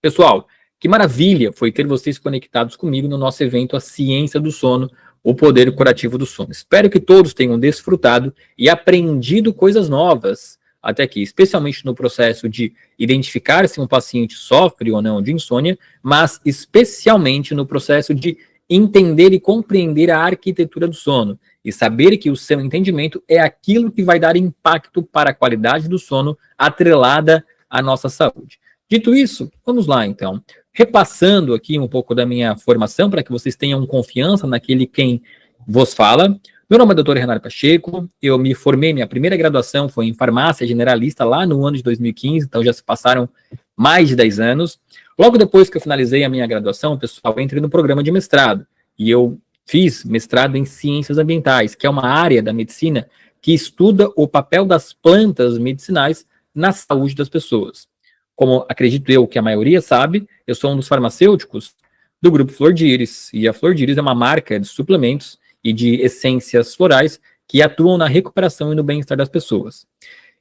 Pessoal, que maravilha foi ter vocês conectados comigo no nosso evento A Ciência do Sono, o Poder Curativo do Sono. Espero que todos tenham desfrutado e aprendido coisas novas até aqui, especialmente no processo de identificar se um paciente sofre ou não de insônia, mas especialmente no processo de entender e compreender a arquitetura do sono e saber que o seu entendimento é aquilo que vai dar impacto para a qualidade do sono atrelada à nossa saúde. Dito isso, vamos lá então. Repassando aqui um pouco da minha formação para que vocês tenham confiança naquele quem vos fala. Meu nome é Dr. Renato Pacheco, eu me formei, minha primeira graduação foi em farmácia generalista lá no ano de 2015, então já se passaram mais de 10 anos. Logo depois que eu finalizei a minha graduação, pessoal, eu entrei no programa de mestrado e eu fiz mestrado em ciências ambientais, que é uma área da medicina que estuda o papel das plantas medicinais na saúde das pessoas. Como acredito eu que a maioria sabe, eu sou um dos farmacêuticos do grupo Flor de Íris, e a Flor de Íris é uma marca de suplementos e de essências florais que atuam na recuperação e no bem-estar das pessoas.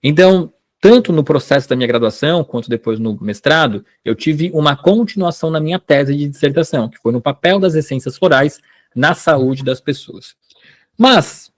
Então, tanto no processo da minha graduação, quanto depois no mestrado, eu tive uma continuação na minha tese de dissertação, que foi no papel das essências florais na saúde das pessoas. Mas,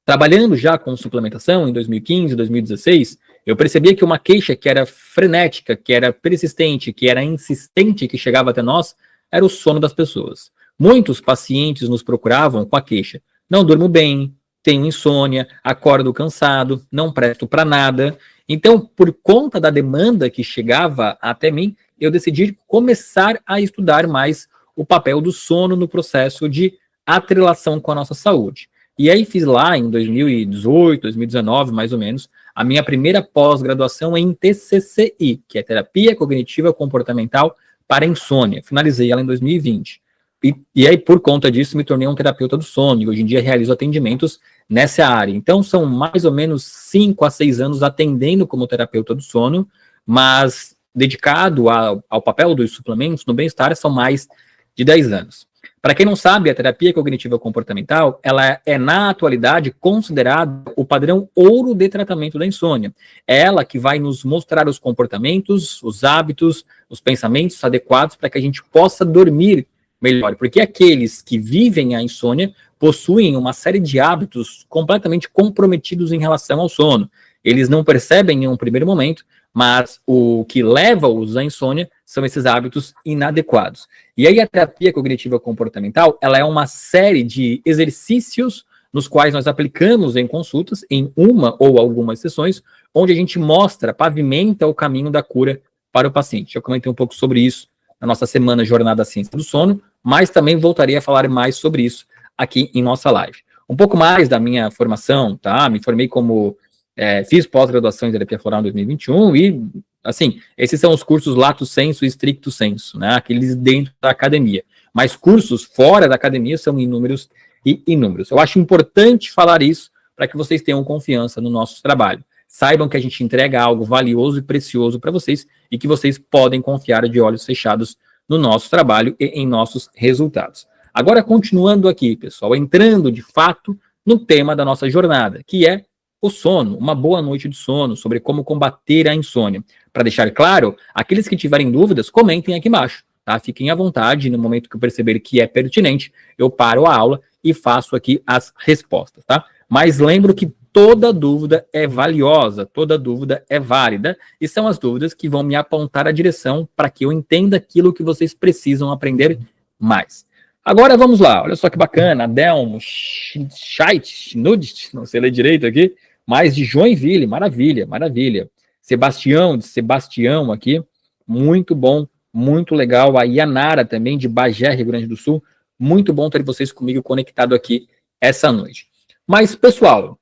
trabalhando já com suplementação em 2015, 2016, eu percebia que uma queixa que era frenética, que era persistente, que era insistente, que chegava até nós, era o sono das pessoas. Muitos pacientes nos procuravam com a queixa: não durmo bem, tenho insônia, acordo cansado, não presto para nada. Então, por conta da demanda que chegava até mim, eu decidi começar a estudar mais o papel do sono no processo de atrelação com a nossa saúde. E aí fiz lá em 2018, 2019, mais ou menos, a minha primeira pós-graduação em TCCI, que é Terapia Cognitiva Comportamental para Insônia. Finalizei ela em 2020. E aí, por conta disso, me tornei um terapeuta do sono, e hoje em dia realizo atendimentos nessa área. Então, são mais ou menos 5 a 6 anos atendendo como terapeuta do sono, mas dedicado ao papel dos suplementos no bem-estar são mais de 10 anos. Para quem não sabe, a terapia cognitiva comportamental, ela é, na atualidade, considerada o padrão ouro de tratamento da insônia. É ela que vai nos mostrar os comportamentos, os hábitos, os pensamentos adequados para que a gente possa dormir melhor, porque aqueles que vivem a insônia possuem uma série de hábitos completamente comprometidos em relação ao sono. Eles não percebem em um primeiro momento, mas o que leva-os à insônia são esses hábitos inadequados. E aí a terapia cognitiva comportamental, ela é uma série de exercícios nos quais nós aplicamos em consultas, em uma ou algumas sessões, onde a gente mostra, pavimenta o caminho da cura para o paciente. Eu comentei um pouco sobre isso na nossa semana Jornada à Ciência do Sono, mas também voltaria a falar mais sobre isso aqui em nossa live. Um pouco mais da minha formação, tá? Me formei como... fiz pós-graduação em terapia floral em 2021 e, assim, esses são os cursos lato sensu e stricto sensu, né? Aqueles dentro da academia. Mas cursos fora da academia são inúmeros e inúmeros. Eu acho importante falar isso para que vocês tenham confiança no nosso trabalho. Saibam que a gente entrega algo valioso e precioso para vocês e que vocês podem confiar de olhos fechados no nosso trabalho e em nossos resultados. Agora, continuando aqui, pessoal, entrando de fato no tema da nossa jornada, que é o sono, uma boa noite de sono, sobre como combater a insônia. Para deixar claro, aqueles que tiverem dúvidas, comentem aqui embaixo, tá? Fiquem à vontade, no momento que eu perceber que é pertinente, eu paro a aula e faço aqui as respostas, tá? Mas lembro que toda dúvida é valiosa, toda dúvida é válida, e são as dúvidas que vão me apontar a direção para que eu entenda aquilo que vocês precisam aprender mais. Agora vamos lá, olha só que bacana, Adelmo Scheidt, não sei ler direito aqui, mas de Joinville, maravilha, maravilha. Sebastião, de Sebastião aqui, muito bom, muito legal. A Yanara também, de Bagé, Rio Grande do Sul, muito bom ter vocês comigo conectado aqui essa noite. Mas, pessoal,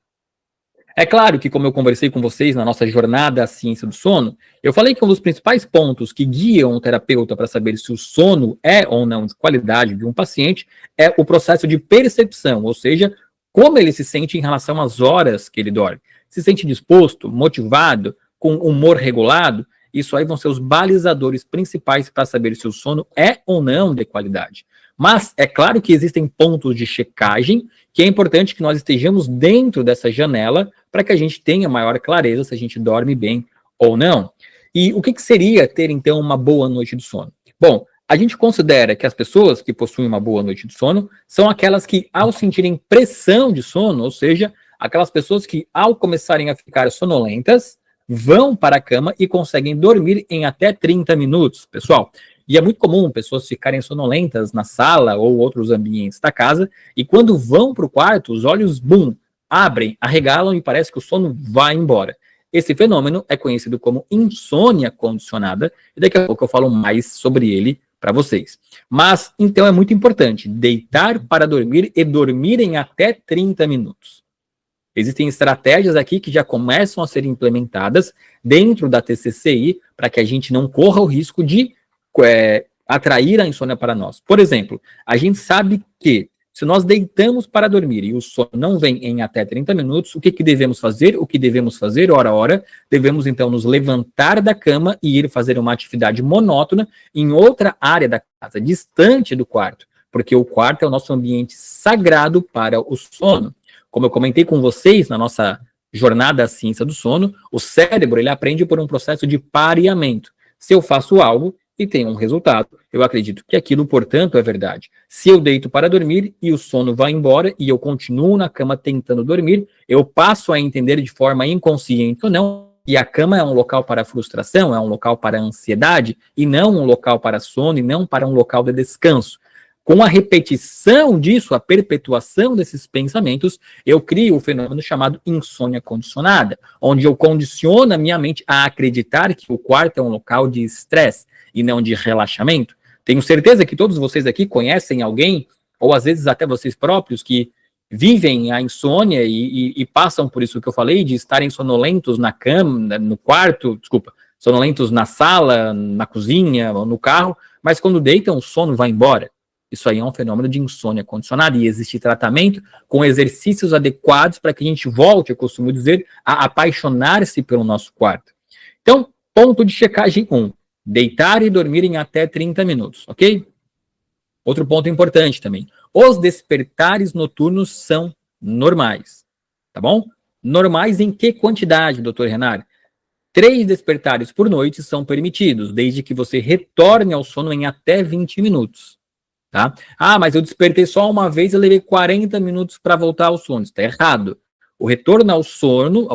é claro que, como eu conversei com vocês na nossa jornada à ciência do sono, eu falei que um dos principais pontos que guiam o terapeuta para saber se o sono é ou não de qualidade de um paciente é o processo de percepção, ou seja, como ele se sente em relação às horas que ele dorme. Se sente disposto, motivado, com humor regulado, isso aí vão ser os balizadores principais para saber se o sono é ou não de qualidade. Mas é claro que existem pontos de checagem que é importante que nós estejamos dentro dessa janela para que a gente tenha maior clareza se a gente dorme bem ou não. E o que seria ter, então, uma boa noite de sono? Bom, a gente considera que as pessoas que possuem uma boa noite de sono são aquelas que, ao sentirem pressão de sono, ou seja, aquelas pessoas que, ao começarem a ficar sonolentas, vão para a cama e conseguem dormir em até 30 minutos, pessoal. E é muito comum pessoas ficarem sonolentas na sala ou outros ambientes da casa, e quando vão para o quarto, os olhos, bum, abrem, arregalam e parece que o sono vai embora. Esse fenômeno é conhecido como insônia condicionada, e daqui a pouco eu falo mais sobre ele para vocês. Mas, então, é muito importante deitar para dormir e dormir em até 30 minutos. Existem estratégias aqui que já começam a ser implementadas dentro da TCCI para que a gente não corra o risco de atrair a insônia para nós. Por exemplo, a gente sabe que se nós deitamos para dormir e o sono não vem em até 30 minutos, o que devemos fazer? O que devemos fazer, ora a hora? Devemos então nos levantar da cama e ir fazer uma atividade monótona em outra área da casa, distante do quarto, porque o quarto é o nosso ambiente sagrado para o sono. Como eu comentei com vocês na nossa jornada à ciência do sono, o cérebro ele aprende por um processo de pareamento. Se eu faço algo e tenho um resultado, eu acredito que aquilo, portanto, é verdade. Se eu deito para dormir e o sono vai embora e eu continuo na cama tentando dormir, eu passo a entender de forma inconsciente ou não que a cama é um local para frustração, é um local para ansiedade e não um local para sono e não para um local de descanso. Com a repetição disso, a perpetuação desses pensamentos, eu crio o fenômeno chamado insônia condicionada, onde eu condiciono a minha mente a acreditar que o quarto é um local de estresse e não de relaxamento. Tenho certeza que todos vocês aqui conhecem alguém, ou às vezes até vocês próprios, que vivem a insônia e passam por isso que eu falei, de estarem sonolentos na cama, no quarto, desculpa, sonolentos na sala, na cozinha, ou no carro, mas quando deitam, o sono vai embora. Isso aí é um fenômeno de insônia condicionada e existe tratamento com exercícios adequados para que a gente volte, eu costumo dizer, a apaixonar-se pelo nosso quarto. Então, ponto de checagem 1. Deitar e dormir em até 30 minutos, ok? Outro ponto importante também. Os despertares noturnos são normais, tá bom? Normais em que quantidade, doutor Renan? 3 despertares por noite são permitidos, desde que você retorne ao sono em até 20 minutos. Tá? Ah, mas eu despertei só uma vez e levei 40 minutos para voltar ao sono. Está errado. O retorno ao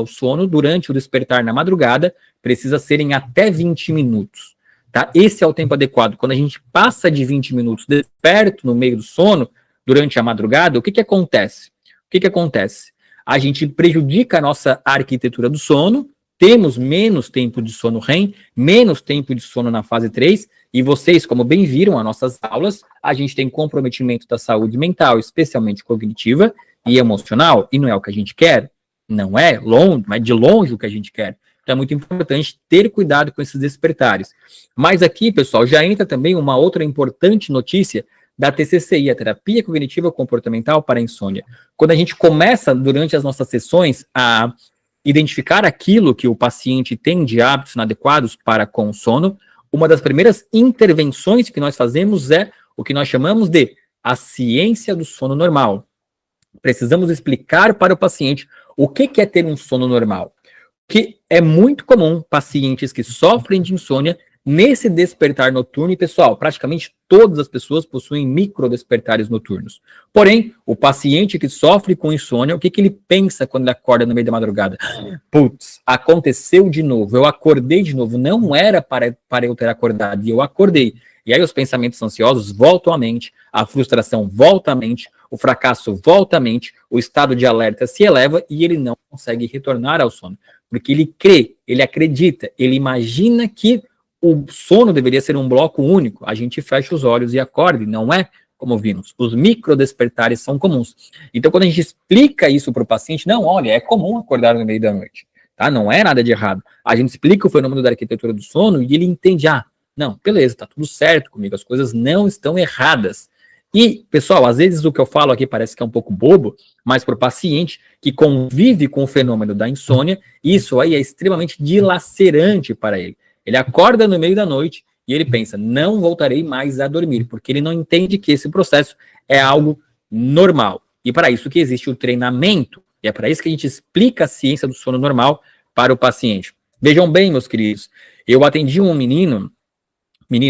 sono durante o despertar na madrugada precisa ser em até 20 minutos. Tá? Esse é o tempo adequado. Quando a gente passa de 20 minutos desperto no meio do sono, durante a madrugada, o que acontece? O que acontece? A gente prejudica a nossa arquitetura do sono, temos menos tempo de sono REM, menos tempo de sono na fase 3, e vocês, como bem viram as nossas aulas, a gente tem comprometimento da saúde mental, especialmente cognitiva e emocional, e não é o que a gente quer, não é longe, mas de longe o que a gente quer. Então é muito importante ter cuidado com esses despertares. Mas aqui, pessoal, já entra também uma outra importante notícia da TCCI, a Terapia Cognitiva Comportamental para a Insônia. Quando a gente começa, durante as nossas sessões, a identificar aquilo que o paciente tem de hábitos inadequados para com o sono, uma das primeiras intervenções que nós fazemos é o que nós chamamos de a ciência do sono normal. Precisamos explicar para o paciente o que é ter um sono normal. Que é muito comum pacientes que sofrem de insônia nesse despertar noturno, e pessoal, praticamente todas as pessoas possuem micro despertares noturnos. Porém, o paciente que sofre com insônia, o que ele pensa quando ele acorda no meio da madrugada? Putz, aconteceu de novo, eu acordei de novo, não era para eu ter acordado, e eu acordei. E aí os pensamentos ansiosos voltam à mente, a frustração volta à mente, o fracasso volta à mente, o estado de alerta se eleva e ele não consegue retornar ao sono. Porque ele crê, ele acredita, ele imagina que o sono deveria ser um bloco único. A gente fecha os olhos e acorda, e não é como vimos. Os microdespertares são comuns. Então, quando a gente explica isso para o paciente, não, olha, é comum acordar no meio da noite. Tá? Não é nada de errado. A gente explica o fenômeno da arquitetura do sono e ele entende, não, beleza, tá tudo certo comigo, as coisas não estão erradas. E, pessoal, às vezes o que eu falo aqui parece que é um pouco bobo, mas para o paciente que convive com o fenômeno da insônia, isso aí é extremamente dilacerante para ele. Ele acorda no meio da noite e ele pensa, não voltarei mais a dormir, porque ele não entende que esse processo é algo normal. E para isso que existe o treinamento, e é para isso que a gente explica a ciência do sono normal para o paciente. Vejam bem, meus queridos, Eu atendi um menino,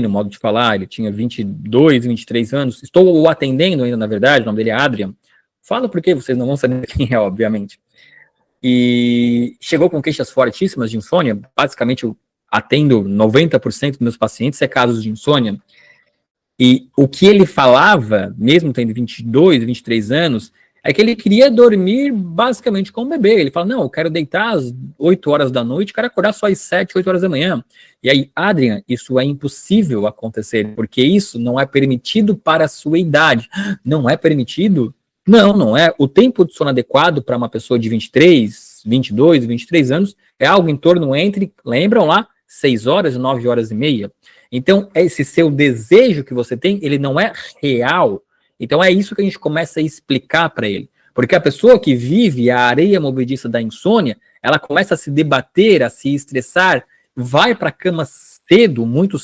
modo de falar, ele tinha 22, 23 anos, estou o atendendo ainda, na verdade, o nome dele é Adrian. Fala porque vocês não vão saber quem é, obviamente. E chegou com queixas fortíssimas de insônia. Basicamente, eu atendo 90% dos meus pacientes é casos de insônia. E o que ele falava, mesmo tendo 22, 23 anos, é que ele queria dormir basicamente com o bebê. Ele fala, não, eu quero deitar às 8 horas da noite, quero acordar só às 7, 8 horas da manhã. E aí, Adrian, isso é impossível acontecer, porque isso não é permitido para a sua idade. Não é permitido? Não, não é. O tempo de sono adequado para uma pessoa de 23, 22, 23 anos é algo em torno entre, lembram lá, 6 horas e 9 horas e meia. Então, esse seu desejo que você tem, ele não é real. Então, é isso que a gente começa a explicar para ele. Porque a pessoa que vive a areia movediça da insônia, ela começa a se debater, a se estressar, vai para a cama cedo, muito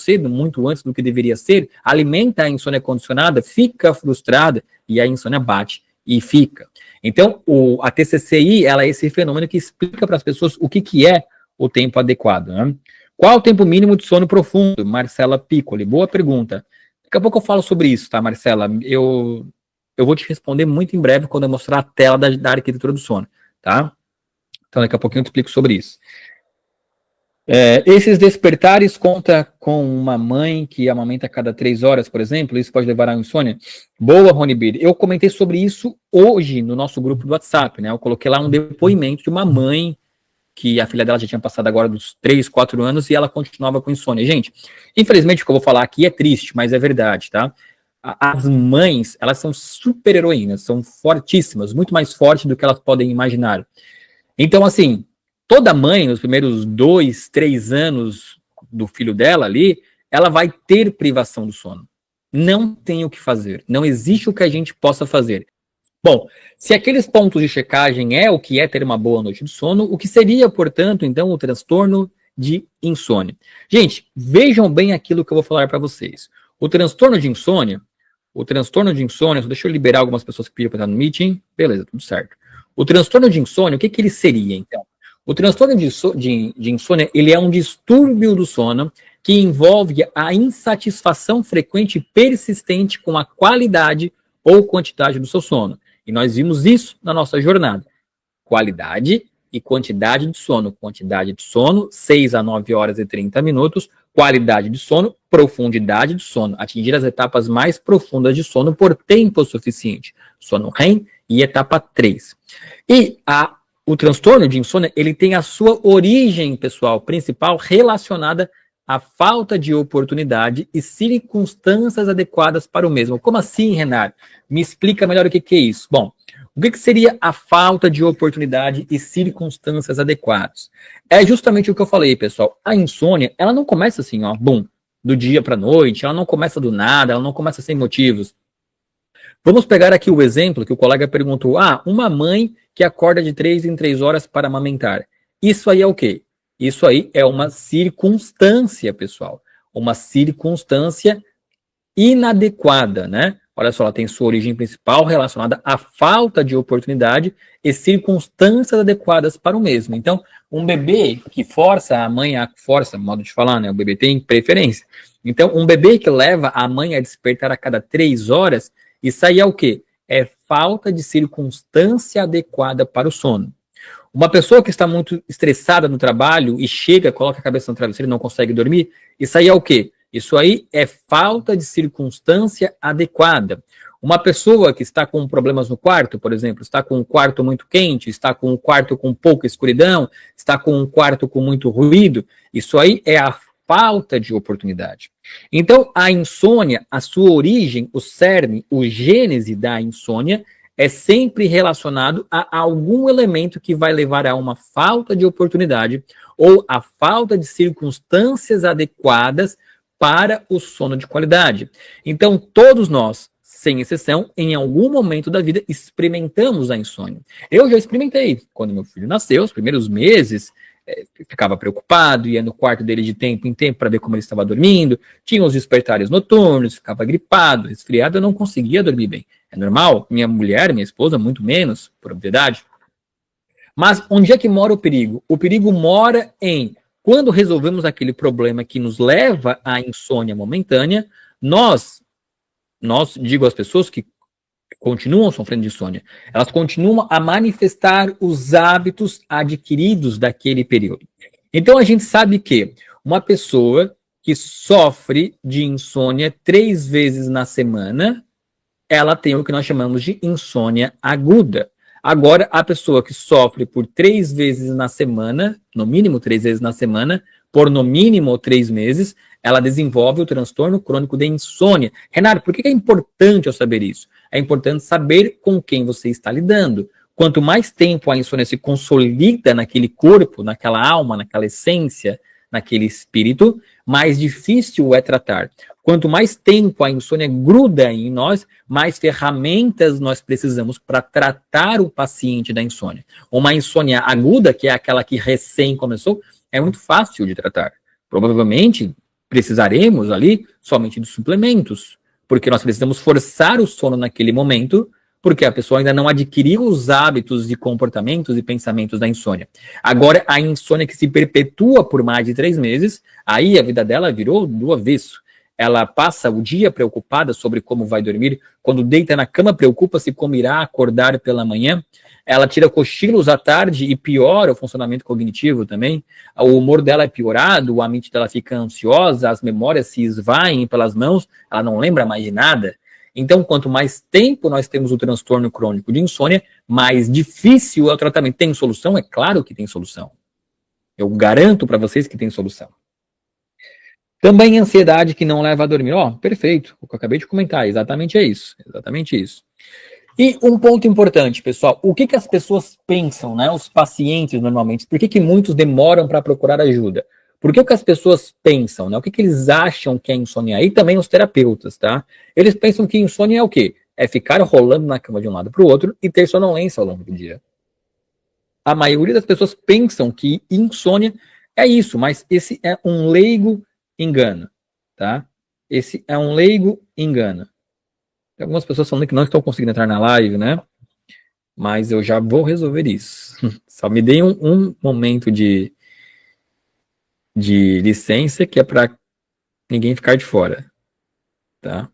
antes do que deveria ser, alimenta a insônia condicionada, fica frustrada e a insônia bate e fica. Então, a TCCI, ela é esse fenômeno que explica para as pessoas o que é o tempo adequado, né? Qual o tempo mínimo de sono profundo? Marcela Piccoli, boa pergunta. Daqui a pouco eu falo sobre isso, tá, Marcela? Eu vou te responder muito em breve quando eu mostrar a tela da arquitetura do sono, tá? Então daqui a pouquinho eu te explico sobre isso. Esses despertares conta com uma mãe que amamenta a cada 3 horas, por exemplo, isso pode levar à insônia? Boa, Rony Bir. Eu comentei sobre isso hoje no nosso grupo do WhatsApp, né? Eu coloquei lá um depoimento de uma mãe que a filha dela já tinha passado agora dos 3, 4 anos e ela continuava com insônia. Gente, infelizmente o que eu vou falar aqui é triste, mas é verdade, tá? As mães, elas são super heroínas, são fortíssimas, muito mais fortes do que elas podem imaginar. Então, assim, toda mãe, nos primeiros 2, 3 anos do filho dela ali, ela vai ter privação do sono. Não tem o que fazer, não existe o que a gente possa fazer. Bom, se aqueles pontos de checagem é o que é ter uma boa noite de sono, o que seria, portanto, então, o transtorno de insônia? Gente, vejam bem aquilo que eu vou falar para vocês. O transtorno de insônia, deixa eu liberar algumas pessoas que pediram para estar no meeting, beleza, tudo certo. O transtorno de insônia, o que ele seria, então? O transtorno de insônia, ele é um distúrbio do sono que envolve a insatisfação frequente e persistente com a qualidade ou quantidade do seu sono. E nós vimos isso na nossa jornada. Qualidade e quantidade de sono. Quantidade de sono, 6 a 9 horas e 30 minutos. Qualidade de sono, profundidade de sono. Atingir as etapas mais profundas de sono por tempo suficiente. Sono REM e etapa 3. E o transtorno de insônia, ele tem a sua origem, pessoal, principal relacionada à falta de oportunidade e circunstâncias adequadas para o mesmo. Como assim, Renato? Me explica melhor o que é isso. Bom, o que seria a falta de oportunidade e circunstâncias adequadas? É justamente o que eu falei, pessoal. A insônia, ela não começa assim, ó, bum, do dia para a noite, ela não começa do nada, ela não começa sem motivos. Vamos pegar aqui o exemplo que o colega perguntou. Uma mãe que acorda de 3 em 3 horas para amamentar. Isso aí é o quê? Isso aí é uma circunstância, pessoal. Uma circunstância inadequada, né? Olha só, ela tem sua origem principal relacionada à falta de oportunidade e circunstâncias adequadas para o mesmo. Então, um bebê que força a mãe modo de falar, né? O bebê tem preferência. Então, um bebê que leva a mãe a despertar a cada 3 horas, isso aí é o quê? É falta de circunstância adequada para o sono. Uma pessoa que está muito estressada no trabalho e chega, coloca a cabeça no travesseiro e não consegue dormir, isso aí é o quê? Isso aí é falta de circunstância adequada. Uma pessoa que está com problemas no quarto, por exemplo, está com um quarto muito quente, está com um quarto com pouca escuridão, está com um quarto com muito ruído, isso aí é a falta de oportunidade. Então, a insônia, a sua origem, o cerne, o gênese da insônia, é sempre relacionado a algum elemento que vai levar a uma falta de oportunidade ou a falta de circunstâncias adequadas para o sono de qualidade. Então, todos nós, sem exceção, em algum momento da vida, experimentamos a insônia. Eu já experimentei. Quando meu filho nasceu, os primeiros meses, ficava preocupado, ia no quarto dele de tempo em tempo para ver como ele estava dormindo, tinha os despertares noturnos, ficava gripado, resfriado, eu não conseguia dormir bem. É normal, minha mulher, minha esposa, muito menos, por obviedade. Mas onde é que mora o perigo? O perigo mora em Quando resolvemos aquele problema que nos leva à insônia momentânea, nós digo às pessoas que continuam sofrendo de insônia, elas continuam a manifestar os hábitos adquiridos daquele período. Então a gente sabe que uma pessoa que sofre de insônia 3 vezes na semana, ela tem o que nós chamamos de insônia aguda. Agora, a pessoa que sofre por 3 vezes na semana, no mínimo 3 vezes na semana, por no mínimo 3 meses, ela desenvolve o transtorno crônico de insônia. Renato, por que é importante eu saber isso? É importante saber com quem você está lidando. Quanto mais tempo a insônia se consolida naquele corpo, naquela alma, naquela essência, naquele espírito, mais difícil é tratar. Quanto mais tempo a insônia gruda em nós, mais ferramentas nós precisamos para tratar o paciente da insônia. Uma insônia aguda, que é aquela que recém começou, é muito fácil de tratar. Provavelmente precisaremos ali somente de suplementos, porque nós precisamos forçar o sono naquele momento, porque a pessoa ainda não adquiriu os hábitos e comportamentos e pensamentos da insônia. Agora, a insônia que se perpetua por mais de 3 meses, aí a vida dela virou do avesso. Ela passa o dia preocupada sobre como vai dormir, quando deita na cama preocupa-se como irá acordar pela manhã, ela tira cochilos à tarde e piora o funcionamento cognitivo também, o humor dela é piorado, a mente dela fica ansiosa, as memórias se esvaem pelas mãos, ela não lembra mais de nada. Então, quanto mais tempo nós temos o transtorno crônico de insônia, mais difícil é o tratamento. Tem solução? É claro que tem solução. Eu garanto para vocês que tem solução. Também ansiedade que não leva a dormir. Perfeito. O que eu acabei de comentar, exatamente é isso. Exatamente isso. E um ponto importante, pessoal, o que as pessoas pensam, né? Os pacientes, normalmente, por que muitos demoram para procurar ajuda? Por que as pessoas pensam, né? O que eles acham que é insônia? E também os terapeutas, tá? Eles pensam que insônia é o quê? É ficar rolando na cama de um lado para o outro e ter sonolência ao longo do dia. A maioria das pessoas pensam que insônia é isso, mas esse é um leigo engano, tá? Esse é um leigo engano. Tem algumas pessoas falando que não estão conseguindo entrar na live, né? Mas eu já vou resolver isso. Só me deem um momento de licença, que é para ninguém ficar de fora, tá?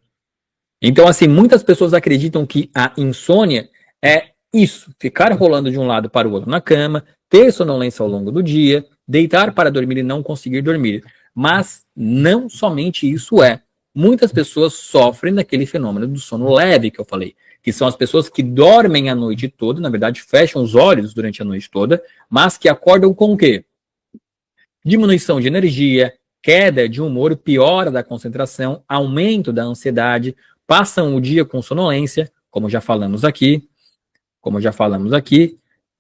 Então, assim, muitas pessoas acreditam que a insônia é isso, ficar rolando de um lado para o outro na cama, ter sonolência ao longo do dia, deitar para dormir e não conseguir dormir. Mas não somente isso é. Muitas pessoas sofrem daquele fenômeno do sono leve que eu falei, que são as pessoas que dormem a noite toda, na verdade fecham os olhos durante a noite toda, mas que acordam com o quê? Diminuição de energia, queda de humor, piora da concentração, aumento da ansiedade, passam o dia com sonolência, como já falamos aqui,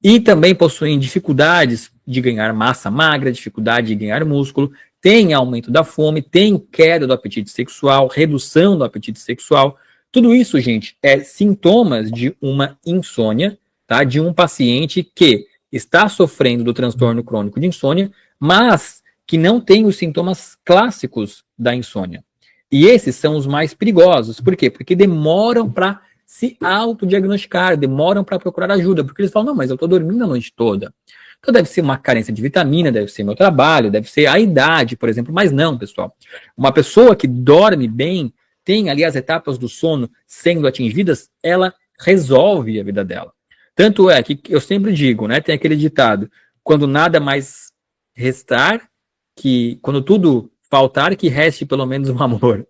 e também possuem dificuldades de ganhar massa magra, dificuldade de ganhar músculo, tem aumento da fome, tem queda do apetite sexual, redução do apetite sexual. Tudo isso, gente, é sintomas de uma insônia, tá? De um paciente que está sofrendo do transtorno crônico de insônia, mas que não tem os sintomas clássicos da insônia. E esses são os mais perigosos. Por quê? Porque demoram para se autodiagnosticar, demoram para procurar ajuda, porque eles falam, não, mas eu estou dormindo a noite toda. Então deve ser uma carência de vitamina, deve ser meu trabalho, deve ser a idade, por exemplo. Mas não, pessoal. Uma pessoa que dorme bem, tem ali as etapas do sono sendo atingidas, ela resolve a vida dela. Tanto é que eu sempre digo, né, tem aquele ditado, quando nada mais restar, que quando tudo faltar, que reste pelo menos um amor.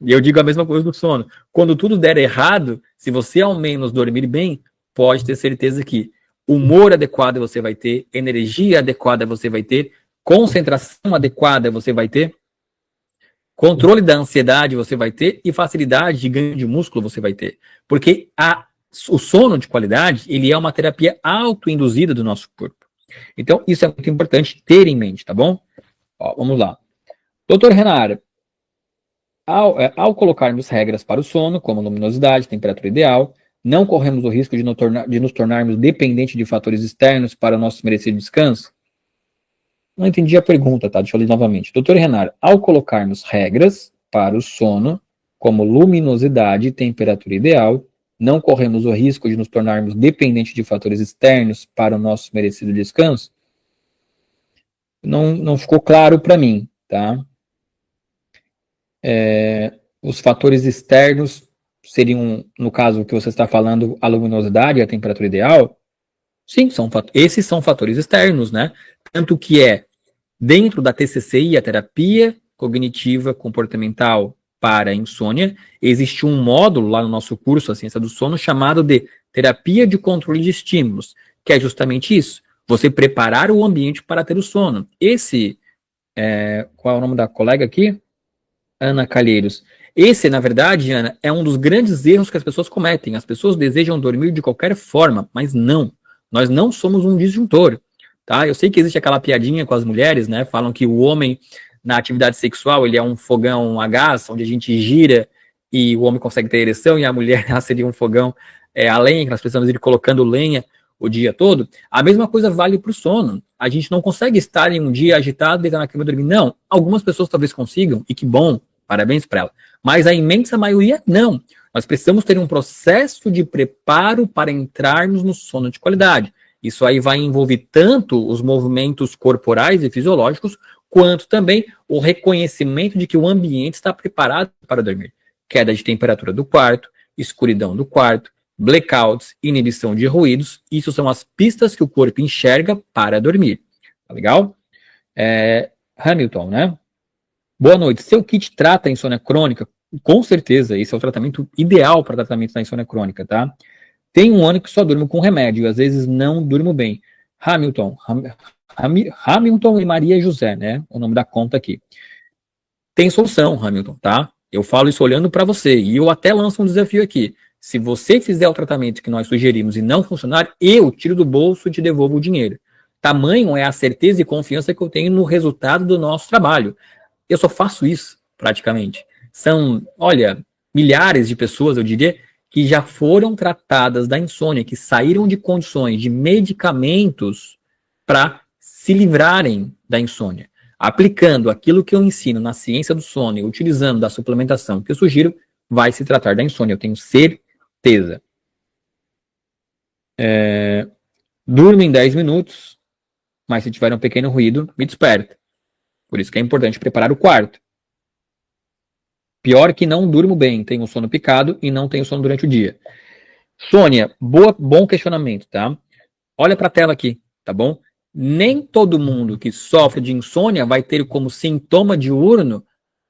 E eu digo a mesma coisa do sono. Quando tudo der errado, se você ao menos dormir bem, pode ter certeza que humor adequado você vai ter, energia adequada você vai ter, concentração adequada você vai ter, controle da ansiedade você vai ter e facilidade de ganho de músculo você vai ter. Porque o sono de qualidade, ele é uma terapia autoinduzida do nosso corpo. Então, isso é muito importante ter em mente, tá bom? Vamos lá. Doutor Renara, ao colocarmos regras para o sono, como luminosidade, temperatura ideal, não corremos o risco de nos tornarmos dependentes de fatores externos para o nosso merecido descanso? Não entendi a pergunta, tá? Deixa eu ler novamente. Doutor Renara, ao colocarmos regras para o sono, como luminosidade e temperatura ideal, não corremos o risco de nos tornarmos dependentes de fatores externos para o nosso merecido descanso? não ficou claro para mim, tá? Os fatores externos seriam, no caso que você está falando, a luminosidade e a temperatura ideal? Sim, esses são fatores externos, né? Tanto que dentro da TCCI, a terapia cognitiva comportamental para a insônia, existe um módulo lá no nosso curso, a Ciência do Sono, chamado de terapia de controle de estímulos, que é justamente isso, você preparar o ambiente para ter o sono. Qual é o nome da colega aqui? Ana Calheiros. Esse, na verdade, Ana, é um dos grandes erros que as pessoas cometem. As pessoas desejam dormir de qualquer forma, mas não. Nós não somos um disjuntor, tá? Eu sei que existe aquela piadinha com as mulheres, né? Falam que o homem, na atividade sexual, ele é um fogão a gás, onde a gente gira e o homem consegue ter ereção, e a mulher seria um fogão a lenha, que nós precisamos ir colocando lenha o dia todo. A mesma coisa vale para o sono. A gente não consegue estar em um dia agitado, deitar na cama e dormir. Não. Algumas pessoas talvez consigam, e que bom, parabéns para ela. Mas a imensa maioria, não. Nós precisamos ter um processo de preparo para entrarmos no sono de qualidade. Isso aí vai envolver tanto os movimentos corporais e fisiológicos, quanto também o reconhecimento de que o ambiente está preparado para dormir. Queda de temperatura do quarto, escuridão do quarto, blackouts, inibição de ruídos, isso são as pistas que o corpo enxerga para dormir. Tá legal? Hamilton, né? Boa noite. Seu kit trata a insônia crônica? Com certeza, esse é o tratamento ideal para tratamento da insônia crônica, tá? Tem um ano que só durmo com remédio, às vezes não durmo bem. Hamilton e Maria José, né? O nome da conta aqui. Tem solução, Hamilton, tá? Eu falo isso olhando para você, e eu até lanço um desafio aqui. Se você fizer o tratamento que nós sugerimos e não funcionar, eu tiro do bolso e te devolvo o dinheiro. Tamanho é a certeza e confiança que eu tenho no resultado do nosso trabalho. Eu só faço isso, praticamente. São, olha, milhares de pessoas, eu diria, que já foram tratadas da insônia, que saíram de condições de medicamentos para se livrarem da insônia. Aplicando aquilo que eu ensino na ciência do sono e utilizando da suplementação que eu sugiro, vai se tratar da insônia, eu tenho certeza. Durmo em 10 minutos, mas se tiver um pequeno ruído, me desperta. Por isso que é importante preparar o quarto. Pior que não durmo bem, tenho sono picado e não tenho sono durante o dia. Sônia, bom questionamento, tá? Olha para a tela aqui, tá bom? Nem todo mundo que sofre de insônia vai ter como sintoma diurno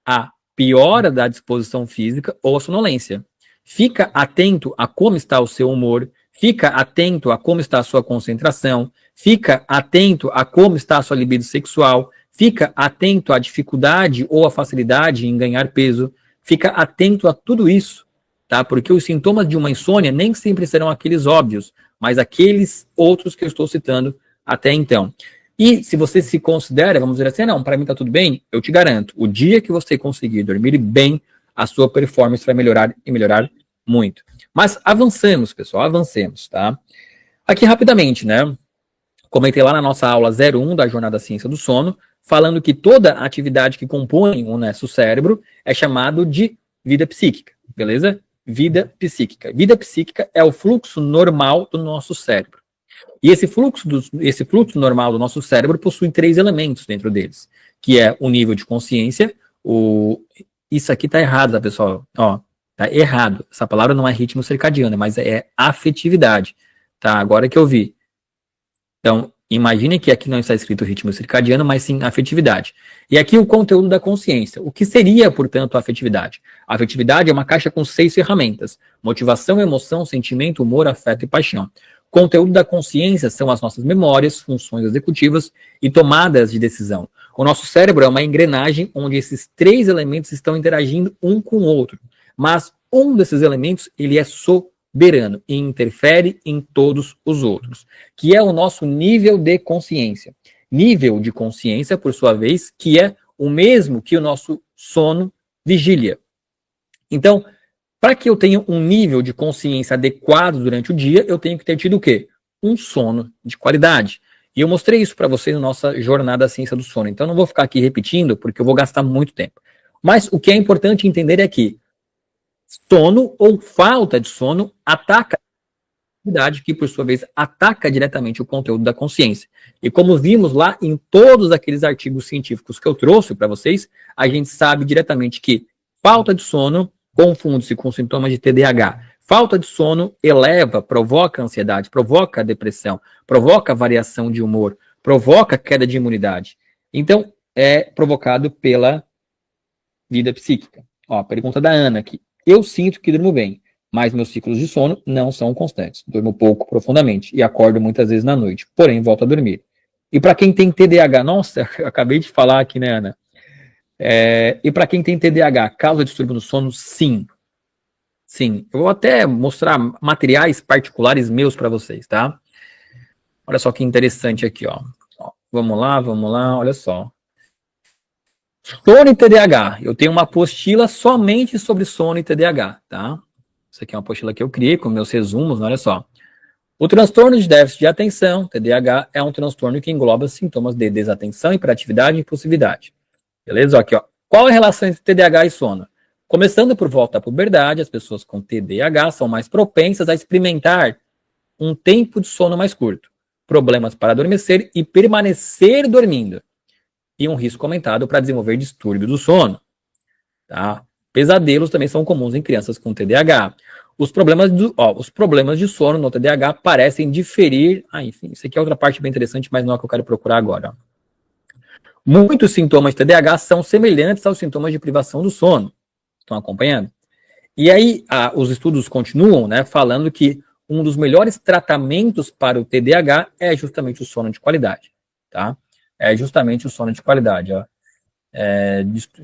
a piora da disposição física ou a sonolência. Fica atento a como está o seu humor, fica atento a como está a sua concentração, fica atento a como está a sua libido sexual, fica atento à dificuldade ou à facilidade em ganhar peso, fica atento a tudo isso, tá? Porque os sintomas de uma insônia nem sempre serão aqueles óbvios, mas aqueles outros que eu estou citando até então. E se você se considera, vamos dizer assim, não, para mim tá tudo bem, eu te garanto, o dia que você conseguir dormir bem, a sua performance vai melhorar e melhorar muito. Mas avancemos, pessoal, avancemos, tá? Aqui rapidamente, né? Comentei lá na nossa aula 01 da Jornada Ciência do Sono, falando que toda atividade que compõe o nosso cérebro é chamado de vida psíquica, beleza? Vida psíquica. Vida psíquica é o fluxo normal do nosso cérebro. E esse fluxo normal do nosso cérebro possui 3 elementos dentro deles, que é o nível de consciência, isso aqui tá errado, tá, pessoal? Ó, tá errado. Essa palavra não é ritmo circadiano, mas é afetividade, tá? Agora que eu vi. Então, imagine que aqui não está escrito ritmo circadiano, mas sim afetividade. E aqui o conteúdo da consciência. O que seria, portanto, a afetividade? A afetividade é uma caixa com 6 ferramentas: motivação, emoção, sentimento, humor, afeto e paixão. Conteúdo da consciência são as nossas memórias, funções executivas e tomadas de decisão. O nosso cérebro é uma engrenagem onde esses 3 elementos estão interagindo um com o outro. Mas um desses elementos, ele é soberano e interfere em todos os outros, que é o nosso nível de consciência. Nível de consciência, por sua vez, que é o mesmo que o nosso sono vigília. Então, para que eu tenha um nível de consciência adequado durante o dia, eu tenho que ter tido o quê? Um sono de qualidade. E eu mostrei isso para vocês na nossa jornada à ciência do sono. Então, não vou ficar aqui repetindo, porque eu vou gastar muito tempo. Mas o que é importante entender é que sono ou falta de sono ataca hiperatividade, que por sua vez ataca diretamente o conteúdo da consciência. E como vimos lá em todos aqueles artigos científicos que eu trouxe para vocês, a gente sabe diretamente que falta de sono confunde-se com sintomas de TDAH. Falta de sono eleva, provoca ansiedade, provoca depressão, provoca variação de humor, provoca queda de imunidade. Então, é provocado pela vida psíquica. Ó, pergunta da Ana aqui. Eu sinto que durmo bem, mas meus ciclos de sono não são constantes. Durmo pouco profundamente e acordo muitas vezes na noite, porém volto a dormir. E para quem tem TDAH, nossa, eu acabei de falar aqui, né, Ana? E para quem tem TDAH, causa distúrbio no sono? Sim. Sim. Eu vou até mostrar materiais particulares meus para vocês, tá? Olha só que interessante aqui, ó. Vamos lá, olha só. Sono e TDAH. Eu tenho uma apostila somente sobre sono e TDAH, tá? Isso aqui é uma apostila que eu criei com meus resumos, olha só. O transtorno de déficit de atenção, TDAH, é um transtorno que engloba sintomas de desatenção, hiperatividade e impulsividade. Beleza? Aqui, ó. Qual é a relação entre TDAH e sono? Começando por volta à puberdade, as pessoas com TDAH são mais propensas a experimentar um tempo de sono mais curto, problemas para adormecer e permanecer dormindo, e um risco aumentado para desenvolver distúrbio do sono. Tá? Pesadelos também são comuns em crianças com TDAH. Os problemas de sono no TDAH parecem diferir. Enfim, isso aqui é outra parte bem interessante, mas não é o que eu quero procurar agora. Muitos sintomas de TDAH são semelhantes aos sintomas de privação do sono. Estão acompanhando? E aí, os estudos continuam, né, falando que um dos melhores tratamentos para o TDAH é justamente o sono de qualidade. Tá? É justamente o sono de qualidade. Ó.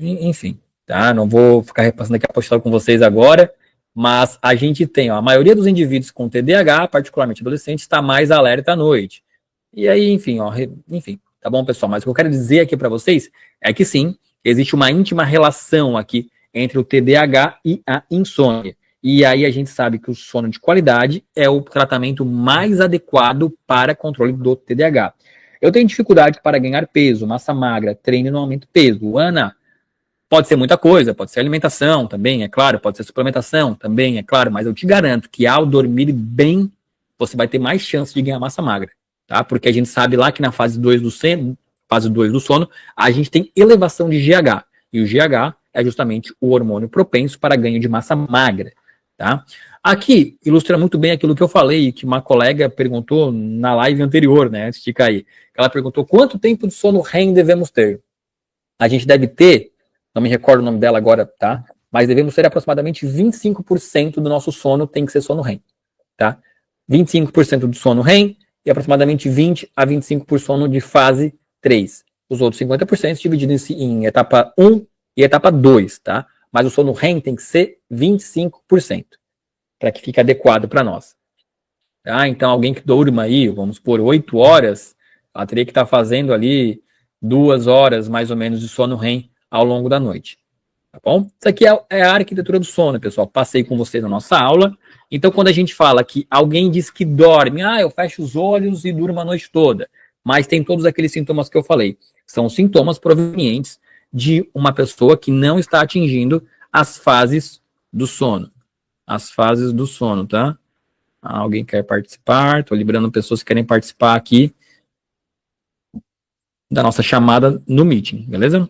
Enfim, tá? Não vou ficar repassando aqui a apostila com vocês agora, mas a gente tem, ó, a maioria dos indivíduos com TDAH, particularmente adolescentes, está mais alerta à noite. E aí, enfim, tá bom, pessoal? Mas o que eu quero dizer aqui para vocês é que sim, existe uma íntima relação aqui entre o TDAH e a insônia. E aí a gente sabe que o sono de qualidade é o tratamento mais adequado para controle do TDAH. Eu tenho dificuldade para ganhar peso, massa magra, treino e não aumento peso. Ana, pode ser muita coisa, pode ser alimentação também, é claro, pode ser suplementação também, é claro, mas eu te garanto que ao dormir bem, você vai ter mais chance de ganhar massa magra, tá? Porque a gente sabe lá que na fase 2 do sono, a gente tem elevação de GH, e o GH é justamente o hormônio propenso para ganho de massa magra, tá? Aqui ilustra muito bem aquilo que eu falei, que uma colega perguntou na live anterior, né, antes de cair. Ela perguntou quanto tempo de sono REM devemos ter. A gente deve ter, não me recordo o nome dela agora, tá? Mas devemos ter aproximadamente 25% do nosso sono tem que ser sono REM, tá? 25% do sono REM e aproximadamente 20 a 25% por sono de fase 3. Os outros 50% divididos em etapa 1 e etapa 2, tá? Mas o sono REM tem que ser 25%, para que fique adequado para nós. Tá? Então, alguém que durma aí, vamos por 8 horas, ela teria que estar fazendo ali 2 horas, mais ou menos, de sono REM ao longo da noite. Tá bom? Isso aqui é a arquitetura do sono, pessoal. Passei com vocês na nossa aula. Então, quando a gente fala que alguém diz que dorme, eu fecho os olhos e durmo a noite toda, mas tem todos aqueles sintomas que eu falei. São sintomas provenientes de uma pessoa que não está atingindo as fases do sono. As fases do sono, tá? Alguém quer participar? Estou liberando pessoas que querem participar aqui da nossa chamada no meeting, beleza?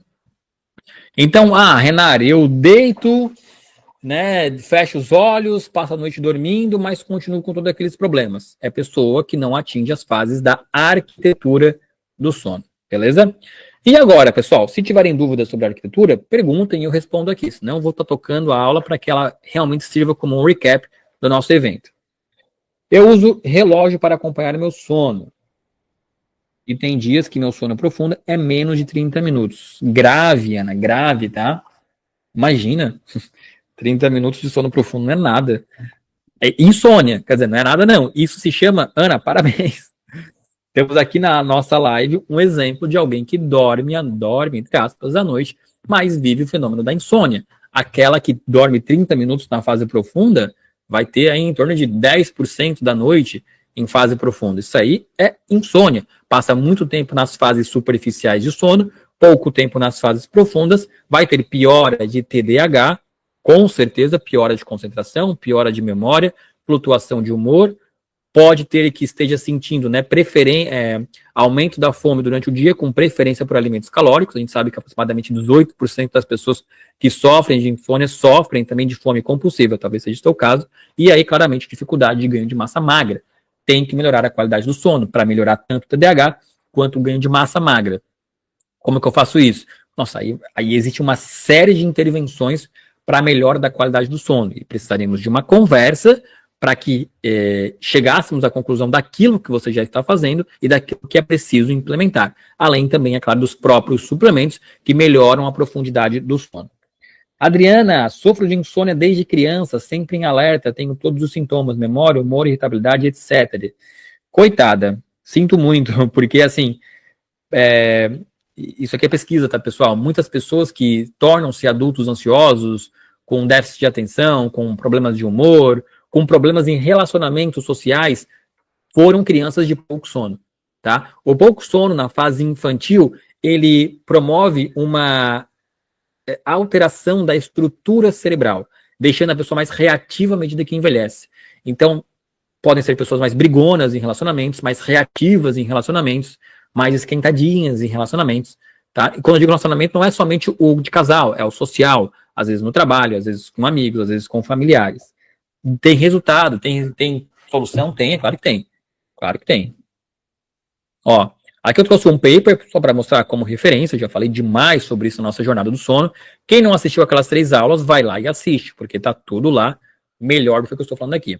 Então, Renari, eu deito, né, fecho os olhos, passo a noite dormindo, mas continuo com todos aqueles problemas. É pessoa que não atinge as fases da arquitetura do sono, beleza? E agora, pessoal, se tiverem dúvidas sobre a arquitetura, perguntem e eu respondo aqui, senão eu vou estar tocando a aula para que ela realmente sirva como um recap do nosso evento. Eu uso relógio para acompanhar meu sono. E tem dias que meu sono profundo é menos de 30 minutos. Grave, Ana, grave, tá? Imagina, 30 minutos de sono profundo não é nada. É insônia, quer dizer, não é nada não. Isso se chama, Ana, parabéns. Temos aqui na nossa live um exemplo de alguém que dorme, entre aspas, à noite, mas vive o fenômeno da insônia. Aquela que dorme 30 minutos na fase profunda vai ter aí em torno de 10% da noite em fase profunda. Isso aí é insônia. Passa muito tempo nas fases superficiais de sono, pouco tempo nas fases profundas, vai ter piora de TDAH, com certeza, piora de concentração, piora de memória, flutuação de humor, pode ter que esteja sentindo, né, aumento da fome durante o dia, com preferência por alimentos calóricos. A gente sabe que aproximadamente 18% das pessoas que sofrem de insônia sofrem também de fome compulsiva, talvez seja o seu caso, e aí, claramente, dificuldade de ganho de massa magra. Tem que melhorar a qualidade do sono, para melhorar tanto o TDAH quanto o ganho de massa magra. Como que eu faço isso? Nossa, aí existe uma série de intervenções para a melhora da qualidade do sono, e precisaríamos de uma conversa para que chegássemos à conclusão daquilo que você já está fazendo e daquilo que é preciso implementar. Além também, é claro, dos próprios suplementos que melhoram a profundidade do sono. Adriana, sofro de insônia desde criança, sempre em alerta, tenho todos os sintomas, memória, humor, irritabilidade, etc. Coitada, sinto muito, porque assim, isso aqui é pesquisa, tá, pessoal? Muitas pessoas que tornam-se adultos ansiosos, com déficit de atenção, com problemas de humor, com problemas em relacionamentos sociais, foram crianças de pouco sono, tá? O pouco sono na fase infantil, ele promove uma alteração da estrutura cerebral, deixando a pessoa mais reativa à medida que envelhece. Então, podem ser pessoas mais brigonas em relacionamentos, mais reativas em relacionamentos, mais esquentadinhas em relacionamentos, tá? E quando eu digo relacionamento, não é somente o de casal, é o social, às vezes no trabalho, às vezes com amigos, às vezes com familiares. Tem resultado, tem solução? Tem, é claro que tem. Claro que tem. Ó, aqui eu trouxe um paper só para mostrar como referência, eu já falei demais sobre isso na nossa jornada do sono. Quem não assistiu aquelas 3 aulas, vai lá e assiste, porque tá tudo lá melhor do que eu estou falando aqui.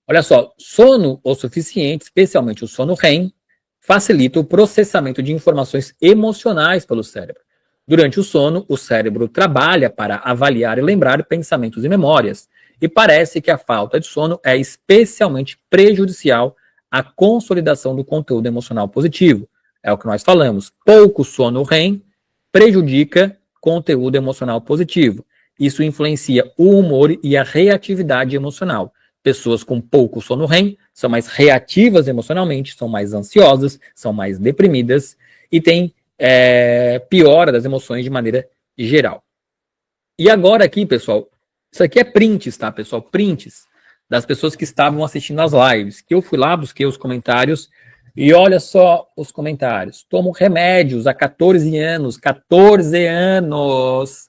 Olha só, sono o suficiente, especialmente o sono REM, facilita o processamento de informações emocionais pelo cérebro. Durante o sono, o cérebro trabalha para avaliar e lembrar pensamentos e memórias, e parece que a falta de sono é especialmente prejudicial à consolidação do conteúdo emocional positivo. É o que nós falamos. Pouco sono REM prejudica conteúdo emocional positivo. Isso influencia o humor e a reatividade emocional. Pessoas com pouco sono REM são mais reativas emocionalmente, são mais ansiosas, são mais deprimidas e têm piora das emoções de maneira geral. E agora aqui, pessoal, isso aqui é prints, tá, pessoal? Prints das pessoas que estavam assistindo as lives, que eu fui lá, busquei os comentários, e olha só os comentários. Tomo remédios há 14 anos, 14 anos.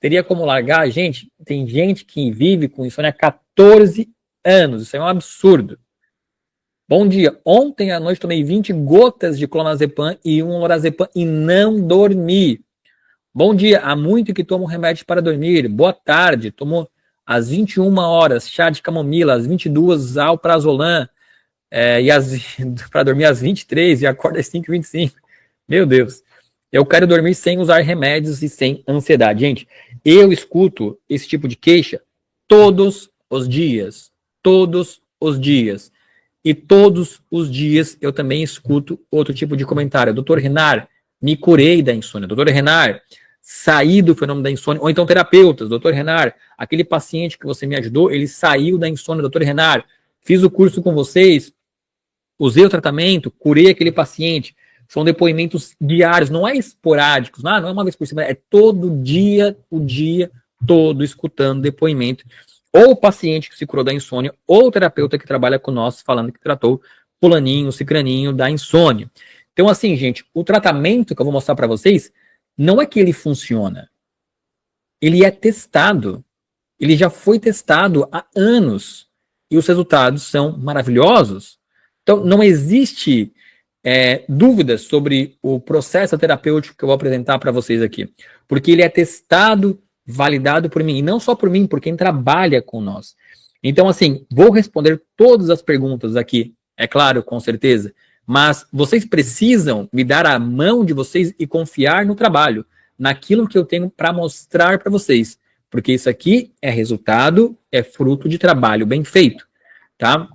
Teria como largar? Gente, tem gente que vive com insônia há 14 anos, isso é um absurdo. Bom dia, ontem à noite tomei 20 gotas de clonazepam e um lorazepam e não dormi. Bom dia, há muito que tomo remédio para dormir. Boa tarde, tomo às 21 horas chá de camomila, às 22 alprazolam, para dormir às 23 e acordo às 5h25. Meu Deus, eu quero dormir sem usar remédios e sem ansiedade. Gente, eu escuto esse tipo de queixa todos os dias. Todos os dias. E todos os dias eu também escuto outro tipo de comentário. Doutor Renar, me curei da insônia. Doutor Renar, saí do fenômeno da insônia. Ou então terapeutas. Doutor Renar, aquele paciente que você me ajudou, ele saiu da insônia. Doutor Renar, fiz o curso com vocês, usei o tratamento, curei aquele paciente. São depoimentos diários, não é esporádicos. Não é uma vez por semana, é todo dia, o dia todo, escutando depoimento. Ou o paciente que se curou da insônia, ou o terapeuta que trabalha com nós, falando que tratou fulaninho, cicraninho da insônia. Então, assim, gente, o tratamento que eu vou mostrar para vocês, não é que ele funciona. Ele é testado. Ele já foi testado há anos. E os resultados são maravilhosos. Então, não existe dúvidas sobre o processo terapêutico que eu vou apresentar para vocês aqui. Porque ele é testado, validado por mim, e não só por mim, por quem trabalha com nós. Então, assim, vou responder todas as perguntas aqui, é claro, com certeza, mas vocês precisam me dar a mão de vocês e confiar no trabalho, naquilo que eu tenho para mostrar para vocês, porque isso aqui é resultado, é fruto de trabalho bem feito, tá?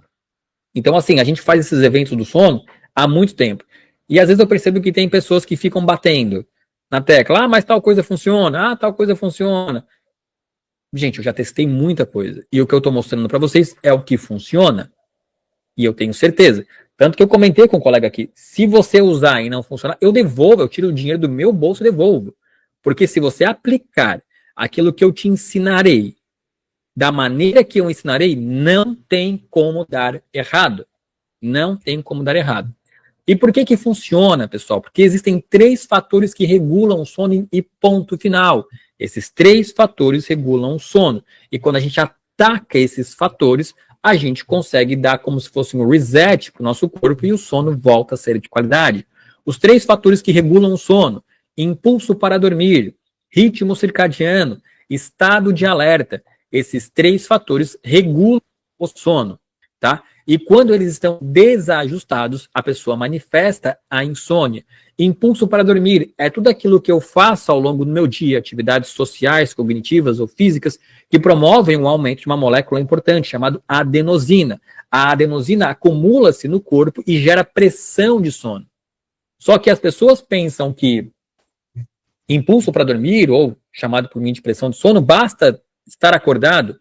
Então, assim, a gente faz esses eventos do sono há muito tempo, e às vezes eu percebo que tem pessoas que ficam batendo na tecla, mas tal coisa funciona, tal coisa funciona. Gente, eu já testei muita coisa. E o que eu estou mostrando para vocês é o que funciona. E eu tenho certeza. Tanto que eu comentei com um colega aqui, se você usar e não funcionar, eu devolvo, eu tiro o dinheiro do meu bolso e devolvo. Porque se você aplicar aquilo que eu te ensinarei, da maneira que eu ensinarei, não tem como dar errado. Não tem como dar errado. E por que que funciona, pessoal? Porque existem 3 fatores que regulam o sono e ponto final. Esses 3 fatores regulam o sono. E quando a gente ataca esses fatores, a gente consegue dar como se fosse um reset para o nosso corpo e o sono volta a ser de qualidade. Os 3 fatores que regulam o sono: impulso para dormir, ritmo circadiano, estado de alerta. Esses 3 fatores regulam o sono, tá? E quando eles estão desajustados, a pessoa manifesta a insônia. Impulso para dormir é tudo aquilo que eu faço ao longo do meu dia, atividades sociais, cognitivas ou físicas, que promovem o aumento de uma molécula importante, chamada adenosina. A adenosina acumula-se no corpo e gera pressão de sono. Só que as pessoas pensam que impulso para dormir, ou chamado por mim de pressão de sono, basta estar acordado.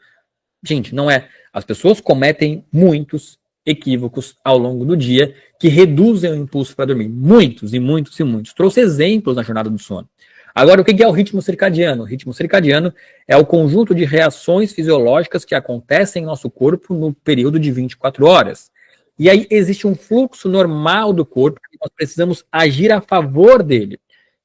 Gente, não é. As pessoas cometem muitos equívocos ao longo do dia que reduzem o impulso para dormir. Muitos e muitos e muitos. Trouxe exemplos na jornada do sono. Agora, o que é o ritmo circadiano? O ritmo circadiano é o conjunto de reações fisiológicas que acontecem em nosso corpo no período de 24 horas. E aí existe um fluxo normal do corpo que nós precisamos agir a favor dele.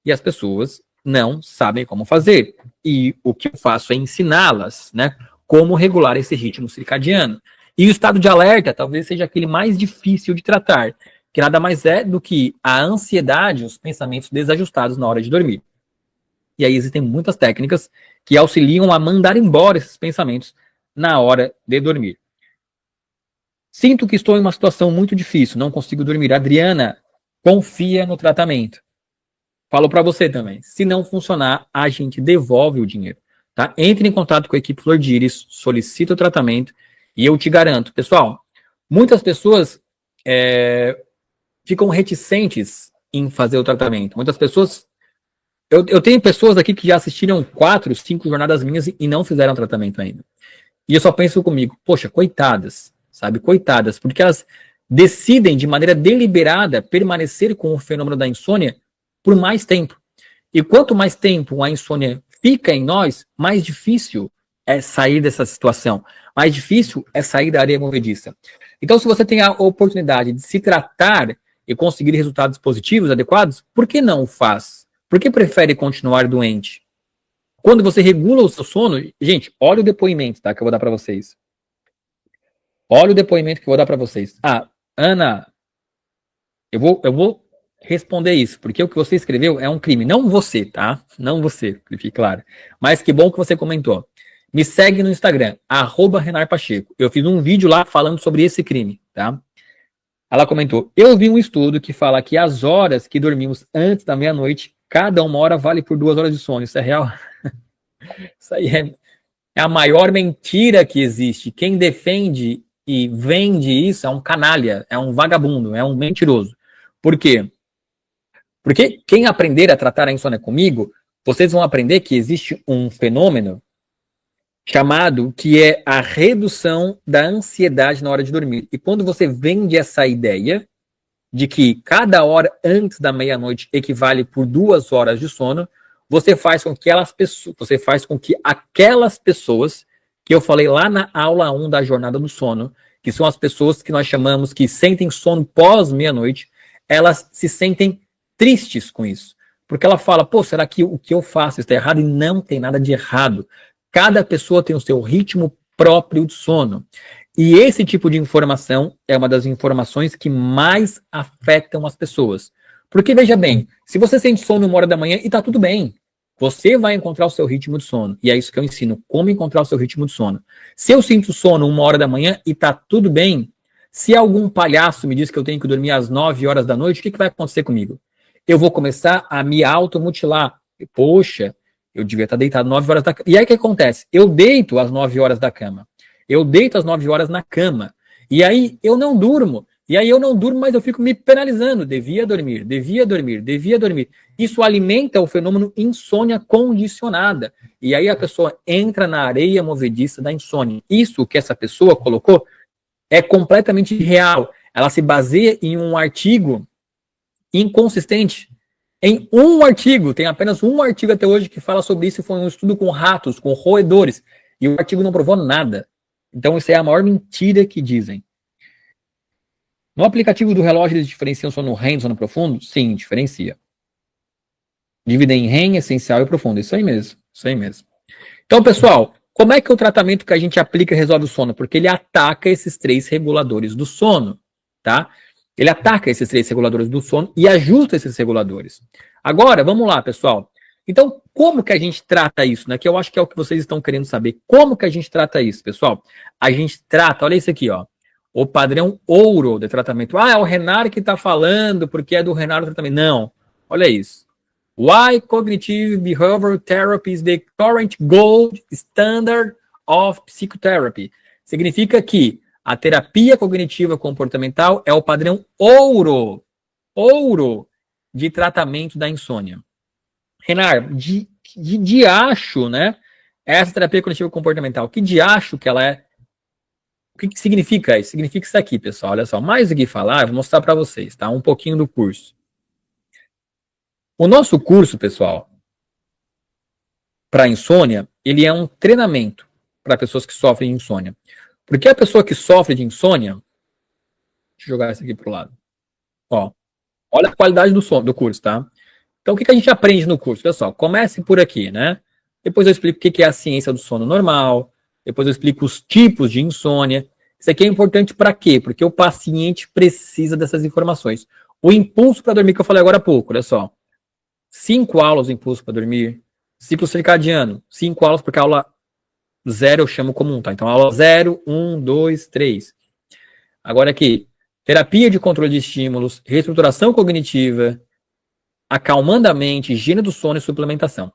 E as pessoas não sabem como fazer. E o que eu faço é ensiná-las, né? Como regular esse ritmo circadiano. E o estado de alerta talvez seja aquele mais difícil de tratar, que nada mais é do que a ansiedade, os pensamentos desajustados na hora de dormir. E aí existem muitas técnicas que auxiliam a mandar embora esses pensamentos na hora de dormir. Sinto que estou em uma situação muito difícil, não consigo dormir. Adriana, confia no tratamento. Falo para você também. Se não funcionar, a gente devolve o dinheiro. Tá? Entre em contato com a equipe Flor de Íris, solicita o tratamento e eu te garanto, pessoal, muitas pessoas ficam reticentes em fazer o tratamento. Muitas pessoas... Eu tenho pessoas aqui que já assistiram 4, 5 jornadas minhas e não fizeram tratamento ainda. E eu só penso comigo, poxa, coitadas, sabe? Coitadas, porque elas decidem de maneira deliberada permanecer com o fenômeno da insônia por mais tempo. E quanto mais tempo a insônia fica em nós, mais difícil é sair dessa situação. Mais difícil é sair da areia movediça. Então, se você tem a oportunidade de se tratar e conseguir resultados positivos, adequados, por que não o faz? Por que prefere continuar doente? Quando você regula o seu sono, gente, olha o depoimento, tá, que eu vou dar para vocês. Olha o depoimento que eu vou dar para vocês. Ah, Ana, eu vou responder isso, porque o que você escreveu é um crime. Não você, tá? Não você, que fique claro. Mas que bom que você comentou. Me segue no Instagram, @RenarPacheco. Eu fiz um vídeo lá falando sobre esse crime, tá? Ela comentou, eu vi um estudo que fala que as horas que dormimos antes da meia-noite, cada 1 hora vale por 2 horas de sono. Isso é real? Isso aí é a maior mentira que existe. Quem defende e vende isso é um canalha, é um vagabundo, é um mentiroso. Por quê? Porque quem aprender a tratar a insônia comigo, vocês vão aprender que existe um fenômeno chamado que é a redução da ansiedade na hora de dormir. E quando você vende essa ideia de que cada hora antes da meia-noite equivale por 2 horas de sono, você faz com que aquelas pessoas que eu falei lá na aula 1 da jornada do sono, que são as pessoas que nós chamamos que sentem sono pós meia-noite, elas se sentem tristes com isso. Porque ela fala, pô, será que o que eu faço está errado? E não tem nada de errado. Cada pessoa tem o seu ritmo próprio de sono. E esse tipo de informação é uma das informações que mais afetam as pessoas. Porque, veja bem, se você sente sono 1 hora da manhã e tá tudo bem, você vai encontrar o seu ritmo de sono. E é isso que eu ensino, como encontrar o seu ritmo de sono. Se eu sinto sono 1 hora da manhã e tá tudo bem, se algum palhaço me diz que eu tenho que dormir às 9 horas da noite, o que vai acontecer comigo? Eu vou começar a me automutilar. Poxa, eu devia estar deitado 9 horas da cama. E aí o que acontece? Eu deito às 9 horas da cama. Eu deito às 9 horas na cama. E aí eu não durmo. E aí eu não durmo, mas eu fico me penalizando. Devia dormir, devia dormir, devia dormir. Isso alimenta o fenômeno insônia condicionada. E aí a pessoa entra na areia movediça da insônia. Isso que essa pessoa colocou é completamente real. Ela se baseia em um artigo inconsistente. Em um artigo, tem apenas um artigo até hoje que fala sobre isso, foi um estudo com ratos, com roedores, e o artigo não provou nada. Então isso é a maior mentira que dizem. No aplicativo do relógio, eles diferenciam sono REM e sono profundo? Sim, diferencia. Dividem em REM, essencial e profundo. Isso aí mesmo. Isso aí mesmo. Então, pessoal, como é que o tratamento que a gente aplica resolve o sono? Porque ele ataca esses 3 reguladores do sono, tá? Ele ataca esses 3 reguladores do sono e ajusta esses reguladores. Agora, vamos lá, pessoal. Então, como que a gente trata isso, né? Que eu acho que é o que vocês estão querendo saber. Como que a gente trata isso, pessoal? A gente trata, olha isso aqui, ó. O padrão ouro de tratamento. Ah, é o Renar que está falando, porque é do Renar o tratamento. Não, olha isso. Why cognitive behavioral therapy is the current gold standard of psychotherapy? Significa que a terapia cognitiva comportamental é o padrão ouro de tratamento da insônia. Renar, de diacho, né? Essa terapia cognitiva comportamental, que diacho que ela é? O que significa isso? Significa isso aqui, pessoal. Olha só, mais do que falar, eu vou mostrar para vocês, tá? Um pouquinho do curso. O nosso curso, pessoal, para insônia, ele é um treinamento para pessoas que sofrem de insônia. Porque a pessoa que sofre de insônia, deixa eu jogar isso aqui pro lado. Ó, olha a qualidade do curso, tá? Então, o que a gente aprende no curso? Pessoal, comece por aqui, né? Depois eu explico o que é a ciência do sono normal. Depois eu explico os tipos de insônia. Isso aqui é importante para quê? Porque o paciente precisa dessas informações. O impulso para dormir que eu falei agora há pouco, olha só. 5 aulas de impulso para dormir. Ciclo circadiano, 5 aulas, porque a aula 0 eu chamo comum, tá? Então, aula 0, 1, 2, 3. Agora aqui, terapia de controle de estímulos, reestruturação cognitiva, acalmando a mente, higiene do sono e suplementação.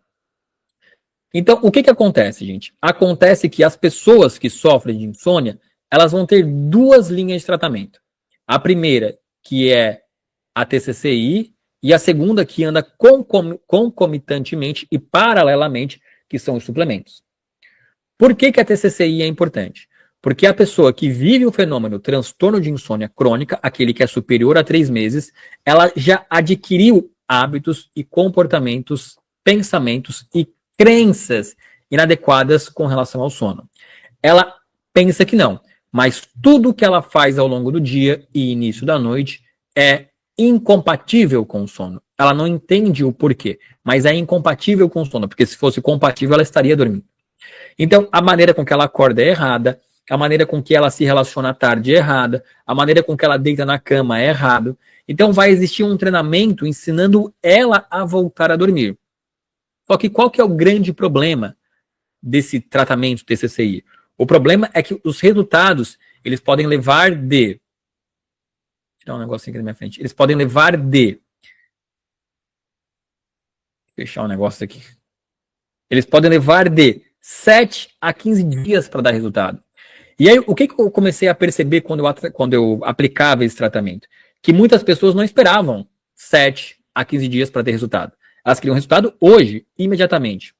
Então, o que acontece, gente? Acontece que as pessoas que sofrem de insônia, elas vão ter 2 linhas de tratamento. A primeira, que é a TCCI, e a segunda, que anda concomitantemente e paralelamente, que são os suplementos. Por que a TCCI é importante? Porque a pessoa que vive o fenômeno transtorno de insônia crônica, aquele que é superior a 3 meses, ela já adquiriu hábitos e comportamentos, pensamentos e crenças inadequadas com relação ao sono. Ela pensa que não, mas tudo que ela faz ao longo do dia e início da noite é incompatível com o sono. Ela não entende o porquê, mas é incompatível com o sono, porque se fosse compatível, ela estaria dormindo. Então, a maneira com que ela acorda é errada, a maneira com que ela se relaciona à tarde é errada, a maneira com que ela deita na cama é errado. Então, vai existir um treinamento ensinando ela a voltar a dormir. Só que qual que é o grande problema desse tratamento TCCI? O problema é que os resultados, eles podem levar de... Deixa eu tirar um negocinho aqui na minha frente. Eles podem levar de... Fechar um negócio aqui. Eles podem levar de 7 a 15 dias para dar resultado. E aí, o que eu comecei a perceber quando eu aplicava esse tratamento? Que muitas pessoas não esperavam 7 a 15 dias para ter resultado. Elas queriam resultado hoje, imediatamente.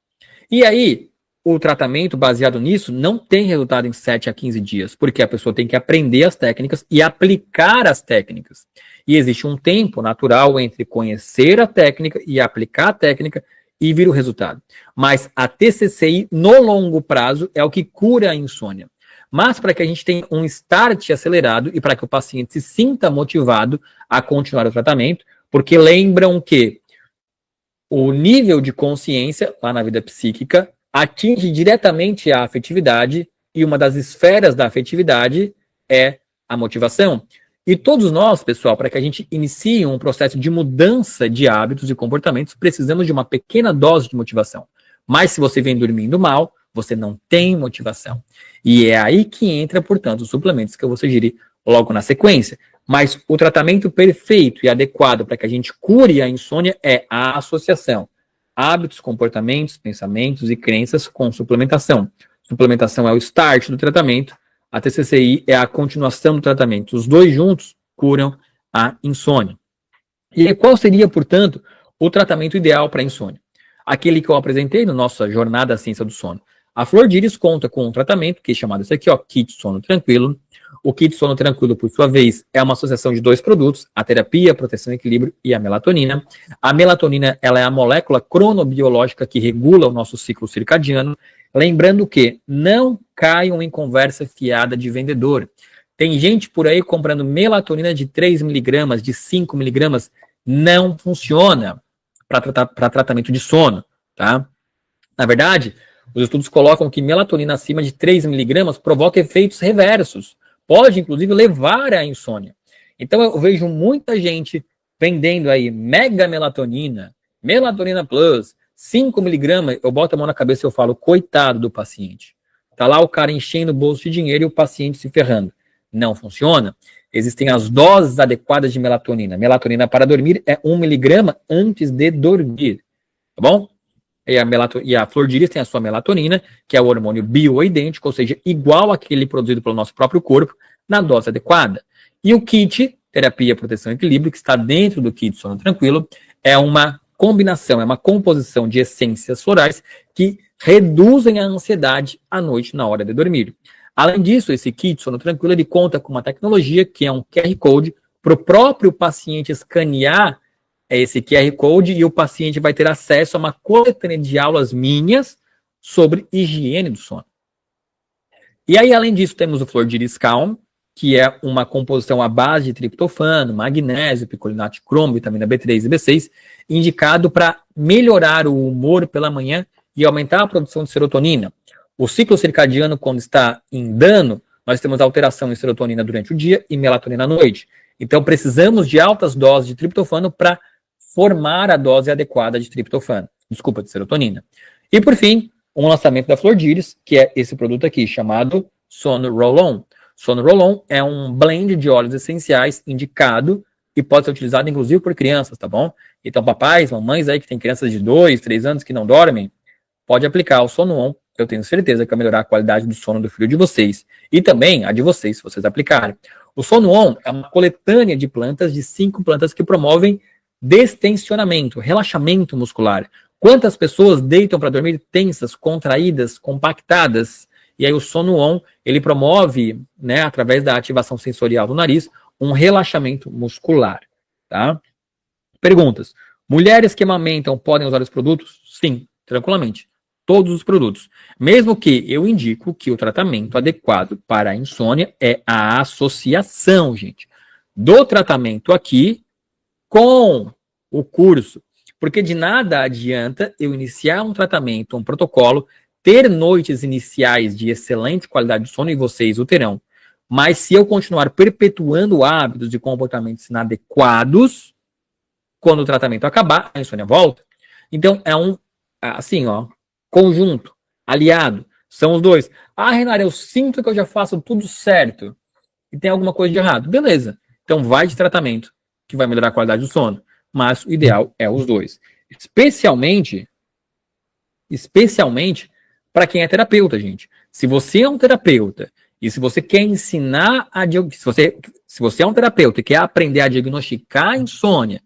E aí, o tratamento baseado nisso não tem resultado em 7 a 15 dias, porque a pessoa tem que aprender as técnicas e aplicar as técnicas. E existe um tempo natural entre conhecer a técnica e aplicar a técnica e vir o resultado. Mas a TCCI, no longo prazo, é o que cura a insônia. Mas para que a gente tenha um start acelerado e para que o paciente se sinta motivado a continuar o tratamento, porque lembram que o nível de consciência, lá na vida psíquica, atinge diretamente a afetividade, e uma das esferas da afetividade é a motivação. E todos nós, pessoal, para que a gente inicie um processo de mudança de hábitos e comportamentos, precisamos de uma pequena dose de motivação. Mas se você vem dormindo mal, você não tem motivação. E é aí que entra, portanto, os suplementos que eu vou sugerir logo na sequência. Mas o tratamento perfeito e adequado para que a gente cure a insônia é a associação. Hábitos, comportamentos, pensamentos e crenças com suplementação. Suplementação é o start do tratamento, a TCCI é a continuação do tratamento. Os dois juntos curam a insônia. E aí, qual seria, portanto, o tratamento ideal para a insônia? Aquele que eu apresentei na nossa jornada à ciência do sono. A Flor de Íris conta com um tratamento que é chamado esse aqui, ó, Kit Sono Tranquilo. O Kit Sono Tranquilo, por sua vez, é uma associação de 2 produtos, a terapia, a proteção e equilíbrio e a melatonina. A melatonina, ela é a molécula cronobiológica que regula o nosso ciclo circadiano. Lembrando que não caiam em conversa fiada de vendedor. Tem gente por aí comprando melatonina de 3 miligramas, de 5 miligramas. Não funciona para tratamento de sono, tá? Na verdade, os estudos colocam que melatonina acima de 3 miligramas provoca efeitos reversos. Pode, inclusive, levar à insônia. Então, eu vejo muita gente vendendo aí mega melatonina, melatonina plus, 5 miligramas. Eu boto a mão na cabeça e eu falo, coitado do paciente. Tá lá o cara enchendo o bolso de dinheiro e o paciente se ferrando. Não funciona. Existem as doses adequadas de melatonina. Melatonina para dormir é 1 miligrama antes de dormir. Tá bom? E a flor de íris tem a sua melatonina, que é o hormônio bioidêntico, ou seja, igual àquele produzido pelo nosso próprio corpo, na dose adequada. E o kit, terapia, proteção e equilíbrio, que está dentro do kit Sono Tranquilo, é uma combinação, é uma composição de essências florais que reduzem a ansiedade à noite na hora de dormir. Além disso, esse kit Sono Tranquilo, ele conta com uma tecnologia que é um QR Code para o próprio paciente escanear esse QR Code e o paciente vai ter acesso a uma coletânea de aulas minhas sobre higiene do sono. E aí, além disso, temos o Flor de Iris Calm, que é uma composição à base de triptofano, magnésio, picolinato de cromo, vitamina B3 e B6, indicado para melhorar o humor pela manhã e aumentar a produção de serotonina. O ciclo circadiano, quando está em dano, nós temos alteração em serotonina durante o dia e melatonina à noite. Então, precisamos de altas doses de triptofano para formar a dose adequada de triptofano, de serotonina. E, por fim, um lançamento da Flor de Íris, que é esse produto aqui, chamado Sono Roll-On. Sono Roll-On é um blend de óleos essenciais indicado e pode ser utilizado, inclusive, por crianças, tá bom? Então, papais, mamães aí que tem crianças de 2, 3 anos que não dormem, pode aplicar o Sono On. Eu tenho certeza que vai melhorar a qualidade do sono do filho de vocês. E também a de vocês, se vocês aplicarem. O Sono On é uma coletânea de plantas, de 5 plantas que promovem destensionamento, relaxamento muscular. Quantas pessoas deitam para dormir tensas, contraídas, compactadas? E aí o Sono On, ele promove, né, através da ativação sensorial do nariz, um relaxamento muscular, tá? Perguntas. Mulheres que amamentam podem usar os produtos? Sim, tranquilamente. Todos os produtos. Mesmo que eu indico que o tratamento adequado para a insônia é a associação, gente, do tratamento aqui com o curso. Porque de nada adianta eu iniciar um tratamento, um protocolo, ter noites iniciais de excelente qualidade de sono, e vocês o terão. Mas se eu continuar perpetuando hábitos e comportamentos inadequados, quando o tratamento acabar, a insônia volta. Então, é um, assim, ó, conjunto, aliado, são os dois. Ah, Renan, eu sinto que eu já faço tudo certo e tem alguma coisa de errado. Beleza, então vai de tratamento, que vai melhorar a qualidade do sono. Mas o ideal é os dois. Especialmente para quem é terapeuta, gente. Se você é um terapeuta e se você quer ensinar se você é um terapeuta e quer aprender a diagnosticar a insônia,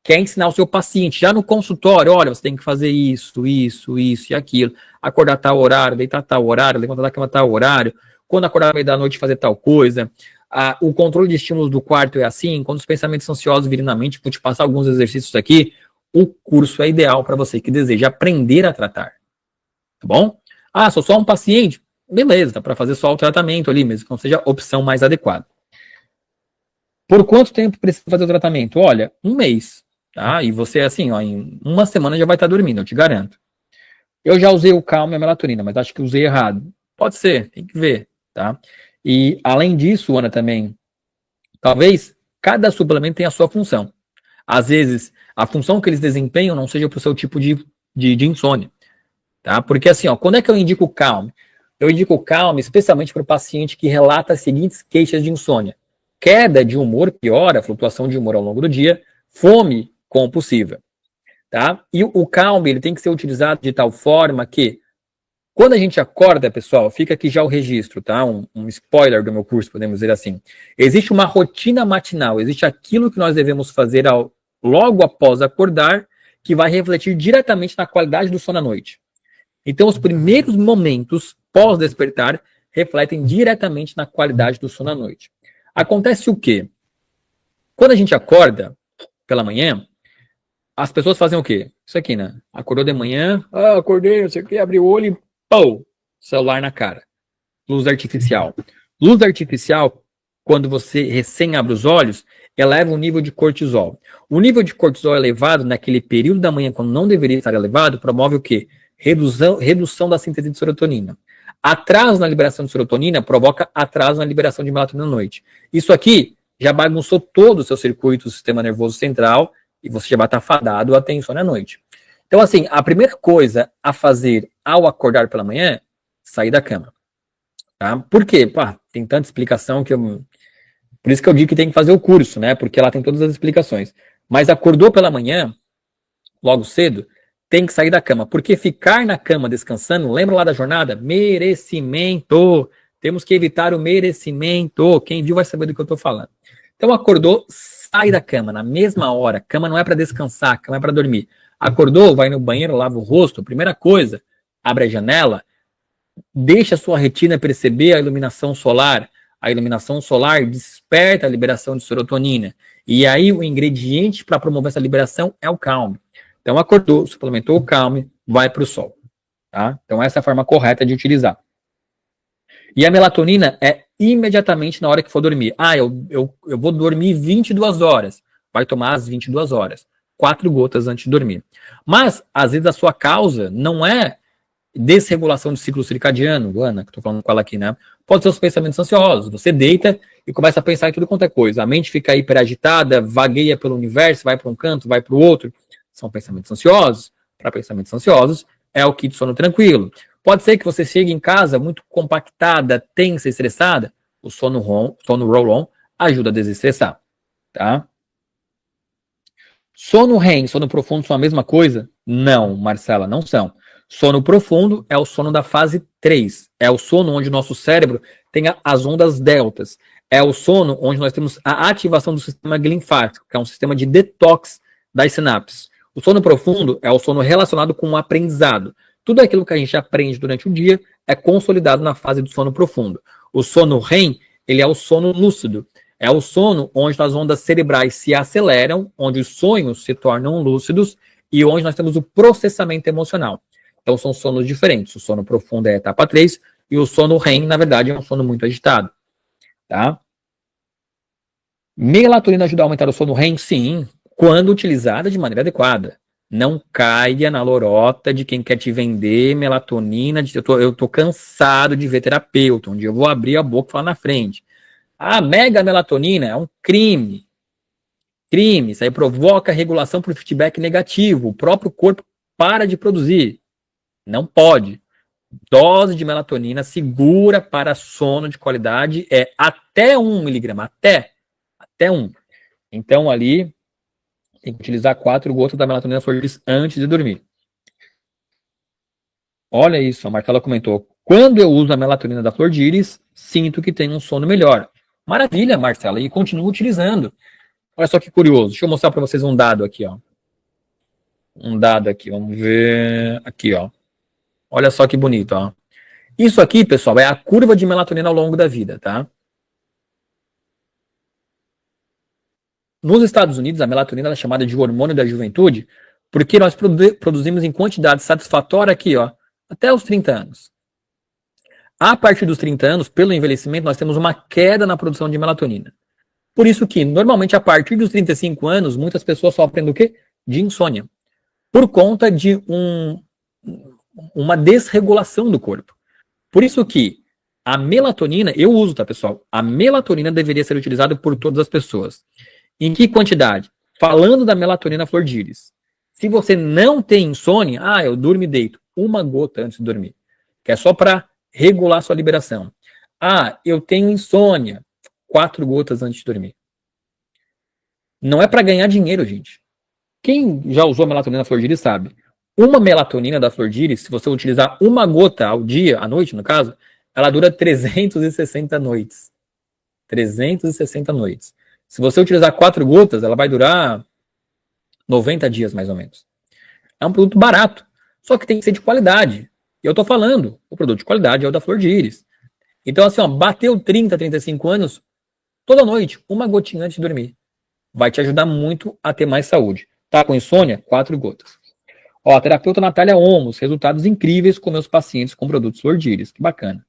quer ensinar o seu paciente já no consultório, olha, você tem que fazer isso e aquilo, acordar tal horário, deitar tal horário, levantar da cama tal horário, quando acordar no meio da noite fazer tal coisa, o controle de estímulos do quarto é assim, quando os pensamentos ansiosos virem na mente, vou te passar alguns exercícios aqui, o curso é ideal para você que deseja aprender a tratar, tá bom? Ah, sou só um paciente? Beleza, dá para fazer só o tratamento ali, mesmo que não seja a opção mais adequada. Por quanto tempo precisa fazer o tratamento? Olha, 1 mês. Tá? E você, assim, ó, em 1 semana já vai estar dormindo, eu te garanto. Eu já usei o Calm e a melatonina, mas acho que usei errado. Pode ser, tem que ver, tá? E, além disso, Ana, também, talvez cada suplemento tenha a sua função. Às vezes, a função que eles desempenham não seja para o seu tipo de insônia, tá? Porque, assim, ó, quando é que eu indico o Calm? Eu indico o Calm especialmente para o paciente que relata as seguintes queixas de insônia. Queda de humor piora, flutuação de humor ao longo do dia, fome compulsiva, tá? E o Calm, ele tem que ser utilizado de tal forma que, quando a gente acorda, pessoal, fica aqui já o registro, tá? Um spoiler do meu curso, podemos dizer assim. Existe uma rotina matinal, existe aquilo que nós devemos fazer logo após acordar, que vai refletir diretamente na qualidade do sono à noite. Então, os primeiros momentos pós-despertar refletem diretamente na qualidade do sono à noite. Acontece o quê? Quando a gente acorda pela manhã, as pessoas fazem o quê? Isso aqui, né? Acordou de manhã, acordei, não sei o quê, abri o olho e, pô, celular na cara. Luz artificial. Luz artificial quando você recém abre os olhos, eleva o nível de cortisol. O nível de cortisol elevado naquele período da manhã, quando não deveria estar elevado, promove o quê? Redução da síntese de serotonina. Atraso na liberação de serotonina provoca atraso na liberação de melatonina à noite. Isso aqui já bagunçou todo o seu circuito do sistema nervoso central e você já vai estar fadado a ter insônia à noite. Então, assim, a primeira coisa a fazer ao acordar pela manhã, sair da cama. Tá? Por quê? Pá, tem tanta explicação que eu... Por isso que eu digo que tem que fazer o curso, né? Porque lá tem todas as explicações. Mas acordou pela manhã, logo cedo, tem que sair da cama. Porque ficar na cama descansando, lembra lá da jornada? Merecimento. Temos que evitar o merecimento. Quem viu vai saber do que eu estou falando. Então acordou, sai da cama na mesma hora. Cama não é para descansar, cama é para dormir. Acordou, vai no banheiro, lava o rosto. Primeira coisa, abre a janela, deixa a sua retina perceber a iluminação solar. A iluminação solar desperta a liberação de serotonina. E aí o ingrediente para promover essa liberação é o Calm. Então acordou, suplementou o Calm, vai para o sol. Tá? Então essa é a forma correta de utilizar. E a melatonina é imediatamente na hora que for dormir. Ah, eu vou dormir 22 horas. Vai tomar às 22 horas. 4 gotas antes de dormir. Mas, às vezes, a sua causa não é desregulação do ciclo circadiano, Ana, que estou falando com ela aqui, né? Pode ser os pensamentos ansiosos. Você deita e começa a pensar em tudo quanto é coisa. A mente fica hiperagitada, vagueia pelo universo, vai para um canto, vai para o outro. São pensamentos ansiosos. Para pensamentos ansiosos, é o kit sono tranquilo. Pode ser que você chegue em casa muito compactada, tensa, estressada. O sono roll-on ajuda a desestressar, tá? Sono REM, sono profundo são a mesma coisa? Não, Marcela, não são. Sono profundo é o sono da fase 3. É o sono onde o nosso cérebro tem as ondas deltas. É o sono onde nós temos a ativação do sistema linfático, que é um sistema de detox das sinapses. O sono profundo é o sono relacionado com o aprendizado. Tudo aquilo que a gente aprende durante o dia é consolidado na fase do sono profundo. O sono REM, ele é o sono lúcido. É o sono onde as ondas cerebrais se aceleram, onde os sonhos se tornam lúcidos e onde nós temos o processamento emocional. Então são sonos diferentes. O sono profundo é a etapa 3 e o sono REM, na verdade, é um sono muito agitado. Tá? Melatonina ajuda a aumentar o sono REM? Sim, quando utilizada de maneira adequada. Não caia na lorota de quem quer te vender melatonina. Eu tô cansado de ver terapeuta, onde eu vou abrir a boca e falar na frente. A mega melatonina é um crime. Crime, isso aí provoca regulação por feedback negativo. O próprio corpo para de produzir. Não pode. Dose de melatonina segura para sono de qualidade é até 1 miligrama. Até 1. Então ali tem que utilizar 4 gotas da melatonina flor-de-lis antes de dormir. Olha isso, a Marcela comentou. Quando eu uso a melatonina da flor-de-lis, sinto que tenho um sono melhor. Maravilha, Marcela, e continuo utilizando. Olha só que curioso. Deixa eu mostrar para vocês um dado aqui, ó. Um dado aqui, vamos ver. Aqui, ó. Olha só que bonito, ó. Isso aqui, pessoal, é a curva de melatonina ao longo da vida, tá? Nos Estados Unidos, a melatonina é chamada de hormônio da juventude, porque nós produzimos em quantidade satisfatória aqui, ó, até os 30 anos. A partir dos 30 anos, pelo envelhecimento, nós temos uma queda na produção de melatonina. Por isso que, normalmente, a partir dos 35 anos, muitas pessoas sofrem do quê? De insônia. Por conta de uma desregulação do corpo. Por isso que a melatonina, eu uso, tá, pessoal? A melatonina deveria ser utilizada por todas as pessoas. Em que quantidade? Falando da melatonina flor-de-lis. Se você não tem insônia, eu durmo e deito 1 gota antes de dormir, que é só para regular sua liberação. Eu tenho insônia, 4 gotas antes de dormir. Não é para ganhar dinheiro, gente. Quem já usou a melatonina flor-de-lis sabe. Uma melatonina da flor-de-lis, se você utilizar 1 gota ao dia, à noite no caso, ela dura 360 noites. 360 noites. Se você utilizar 4 gotas, ela vai durar 90 dias, mais ou menos. É um produto barato, só que tem que ser de qualidade. E eu tô falando, o produto de qualidade é o da flor-de-lis. Então, assim, ó, bateu 30, 35 anos, toda noite, 1 gotinha antes de dormir. Vai te ajudar muito a ter mais saúde. Tá com insônia? 4 gotas. Ó, a terapeuta Natália Olmos, resultados incríveis com meus pacientes com produtos flor-de-lis. Que bacana.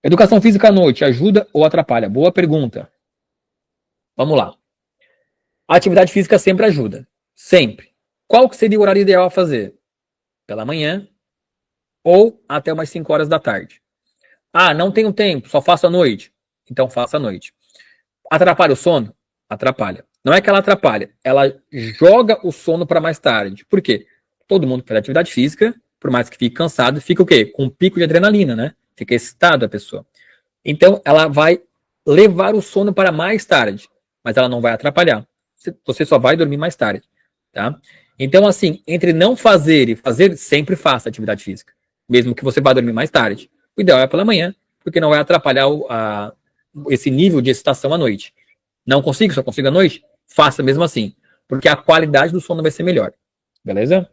Educação física à noite, ajuda ou atrapalha? Boa pergunta. Vamos lá. A atividade física sempre ajuda. Sempre. Qual que seria o horário ideal a fazer? Pela manhã ou até umas 5 horas da tarde. Ah, não tenho tempo, só faço à noite. Então faça à noite. Atrapalha o sono? Atrapalha. Não é que ela atrapalha, ela joga o sono para mais tarde. Por quê? Todo mundo que faz atividade física, por mais que fique cansado, fica o quê? Com um pico de adrenalina, né? Fica excitado a pessoa. Então, ela vai levar o sono para mais tarde, mas ela não vai atrapalhar. Você só vai dormir mais tarde, tá? Então, assim, entre não fazer e fazer, sempre faça atividade física, mesmo que você vá dormir mais tarde. O ideal é pela manhã, porque não vai atrapalhar esse nível de excitação à noite. Não consigo, só consigo à noite? Faça mesmo assim, porque a qualidade do sono vai ser melhor. Beleza?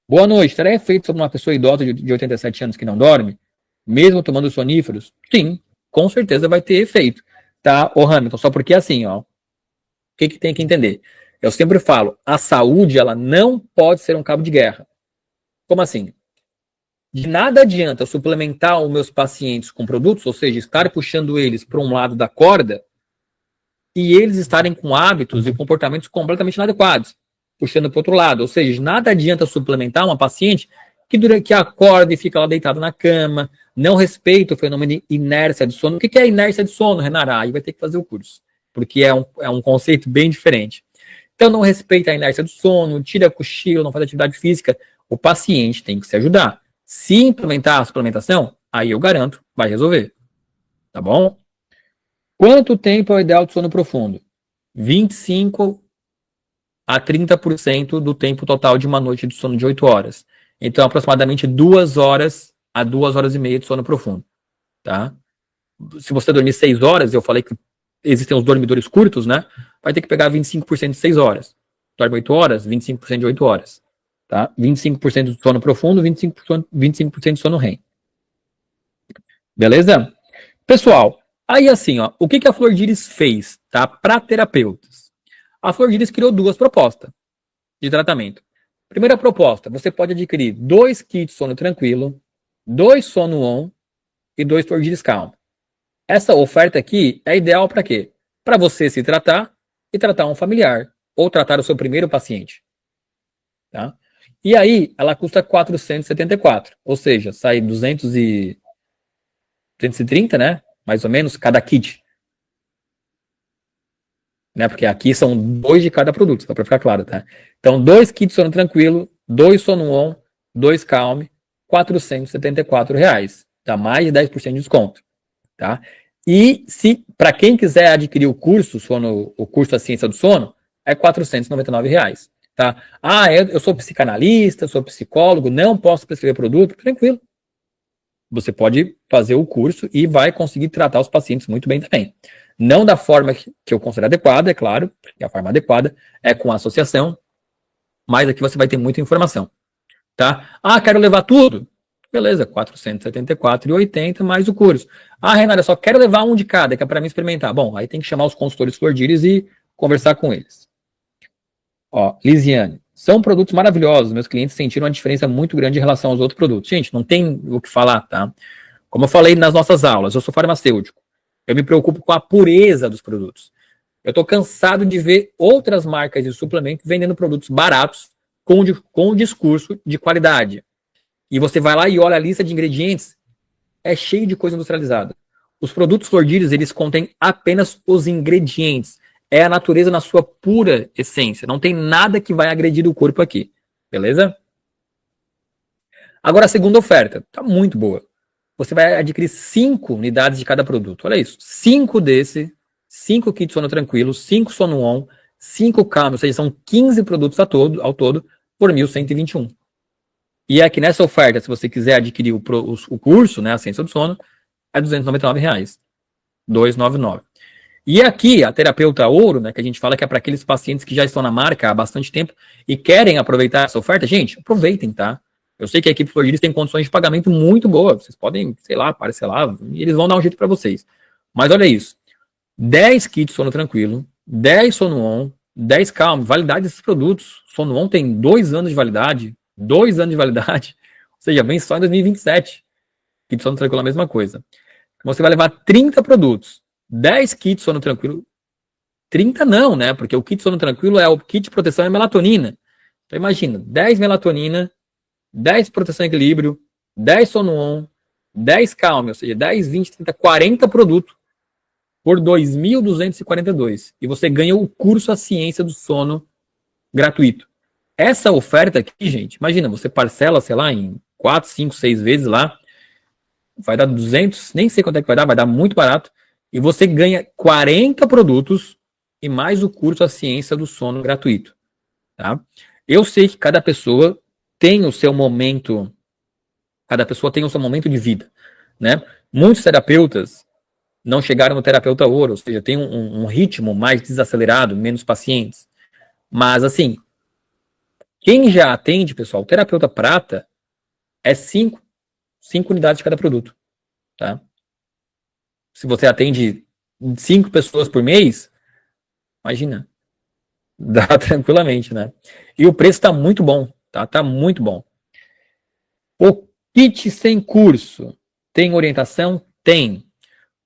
Boa noite. Terá efeito sobre uma pessoa idosa de 87 anos que não dorme? Mesmo tomando soníferos? Sim, com certeza vai ter efeito. Tá, ô Hamilton? Só porque assim, ó. O que tem que entender? Eu sempre falo, a saúde, ela não pode ser um cabo de guerra. Como assim? De nada adianta suplementar os meus pacientes com produtos, ou seja, estar puxando eles para um lado da corda, e eles estarem com hábitos e comportamentos completamente inadequados, puxando para o outro lado. Ou seja, nada adianta suplementar uma paciente que acorda e fica lá deitada na cama, não respeita o fenômeno de inércia de sono. O que é inércia de sono, Renara? Aí vai ter que fazer o curso, porque é um conceito bem diferente. Então, não respeita a inércia do sono, tira cochilo, não faz atividade física. O paciente tem que se ajudar. Se implementar a suplementação, aí eu garanto, vai resolver. Tá bom? Quanto tempo é o ideal de sono profundo? 25 a 30% do tempo total de uma noite de sono de 8 horas. Então, aproximadamente 2 horas a 2 horas e meia de sono profundo. Tá? Se você dormir 6 horas, eu falei que existem os dormidores curtos, né? Vai ter que pegar 25% de 6 horas. Dorme 8 horas, 25% de 8 horas. Tá? 25% de sono profundo, 25% de sono REM. Beleza? Pessoal, aí assim, ó, o que a Flor de Iris fez, tá? Para terapeutas. A Flor de Iris criou 2 propostas de tratamento. Primeira proposta, você pode adquirir 2 kits sono tranquilo, 2 sono on e 2 Flor de Iris calmo. Essa oferta aqui é ideal para quê? Para você se tratar e tratar um familiar ou tratar o seu primeiro paciente. Tá? E aí, ela custa 474, ou seja, sai 230, né? Mais ou menos, cada kit. Né? Porque aqui são 2 de cada produto, só para ficar claro, tá? Então, 2 kits sono tranquilo, 2 sono on, 2 calme, R$ 474. Dá mais de 10% de desconto, tá? E se para quem quiser adquirir o curso, o curso da Ciência do Sono, é R$ 499, tá? Ah, eu sou psicanalista, sou psicólogo, não posso prescrever produto, tranquilo. Você pode fazer o curso e vai conseguir tratar os pacientes muito bem também. Não da forma que eu considero adequada, é claro, porque a forma adequada é com a associação, mas aqui você vai ter muita informação, tá? Ah, quero levar tudo? Beleza, R$ 474,80 mais o curso. Ah, Renata, eu só quero levar um de cada, que é para mim experimentar. Bom, aí tem que chamar os consultores Flor de Iris e conversar com eles. Ó, Lisiane, são produtos maravilhosos, meus clientes sentiram uma diferença muito grande em relação aos outros produtos. Gente, não tem o que falar, tá? Como eu falei nas nossas aulas, eu sou farmacêutico. Eu me preocupo com a pureza dos produtos. Eu estou cansado de ver outras marcas de suplemento vendendo produtos baratos com o discurso de qualidade. E você vai lá e olha a lista de ingredientes, é cheio de coisa industrializada. Os produtos Flor de Iris, eles contêm apenas os ingredientes. É a natureza na sua pura essência. Não tem nada que vai agredir o corpo aqui. Beleza? Agora a segunda oferta. Tá muito boa. Você vai adquirir 5 unidades de cada produto. Olha isso. 5 desse, 5 kits sono tranquilo, 5 sono on, 5 calma, ou seja, são 15 produtos ao todo por 1.121. E aqui nessa oferta, se você quiser adquirir o curso, né, a Ciência do Sono, é R$ 299. 299. E aqui, a terapeuta ouro, né, que a gente fala que é para aqueles pacientes que já estão na marca há bastante tempo e querem aproveitar essa oferta, gente, aproveitem, tá? Eu sei que a equipe Flor de Iris tem condições de pagamento muito boas. Vocês podem, sei lá, parcelar, e eles vão dar um jeito para vocês. Mas olha isso. 10 kits sono tranquilo, 10 sono on, 10 calmo, validade desses produtos. Sono on tem 2 anos de validade, 2 anos de validade, ou seja, vem só em 2027. Kit sono tranquilo é a mesma coisa. Você vai levar 30 produtos, 10 kits sono tranquilo. 30 não, né? Porque o kit sono tranquilo é o kit de proteção e melatonina. Então imagina, 10 melatonina, 10 proteção e equilíbrio, 10 sono on, 10 calme, ou seja, 10, 20, 30, 40 produtos por 2.242. E você ganha o curso A Ciência do Sono gratuito. Essa oferta aqui, gente, imagina, você parcela, sei lá, em 4, 5, 6 vezes lá, vai dar 200, nem sei quanto é que vai dar muito barato, e você ganha 40 produtos e mais o curso A Ciência do Sono gratuito, tá? Eu sei que cada pessoa tem o seu momento, cada pessoa tem o seu momento de vida, né? Muitos terapeutas não chegaram no terapeuta ouro, ou seja, tem um ritmo mais desacelerado, menos pacientes. Mas, assim, quem já atende, pessoal, o terapeuta prata é 5 unidades de cada produto, tá? Se você atende 5 pessoas por mês, imagina, dá tranquilamente, né? E o preço tá muito bom, tá? Tá muito bom. O kit sem curso tem orientação? Tem.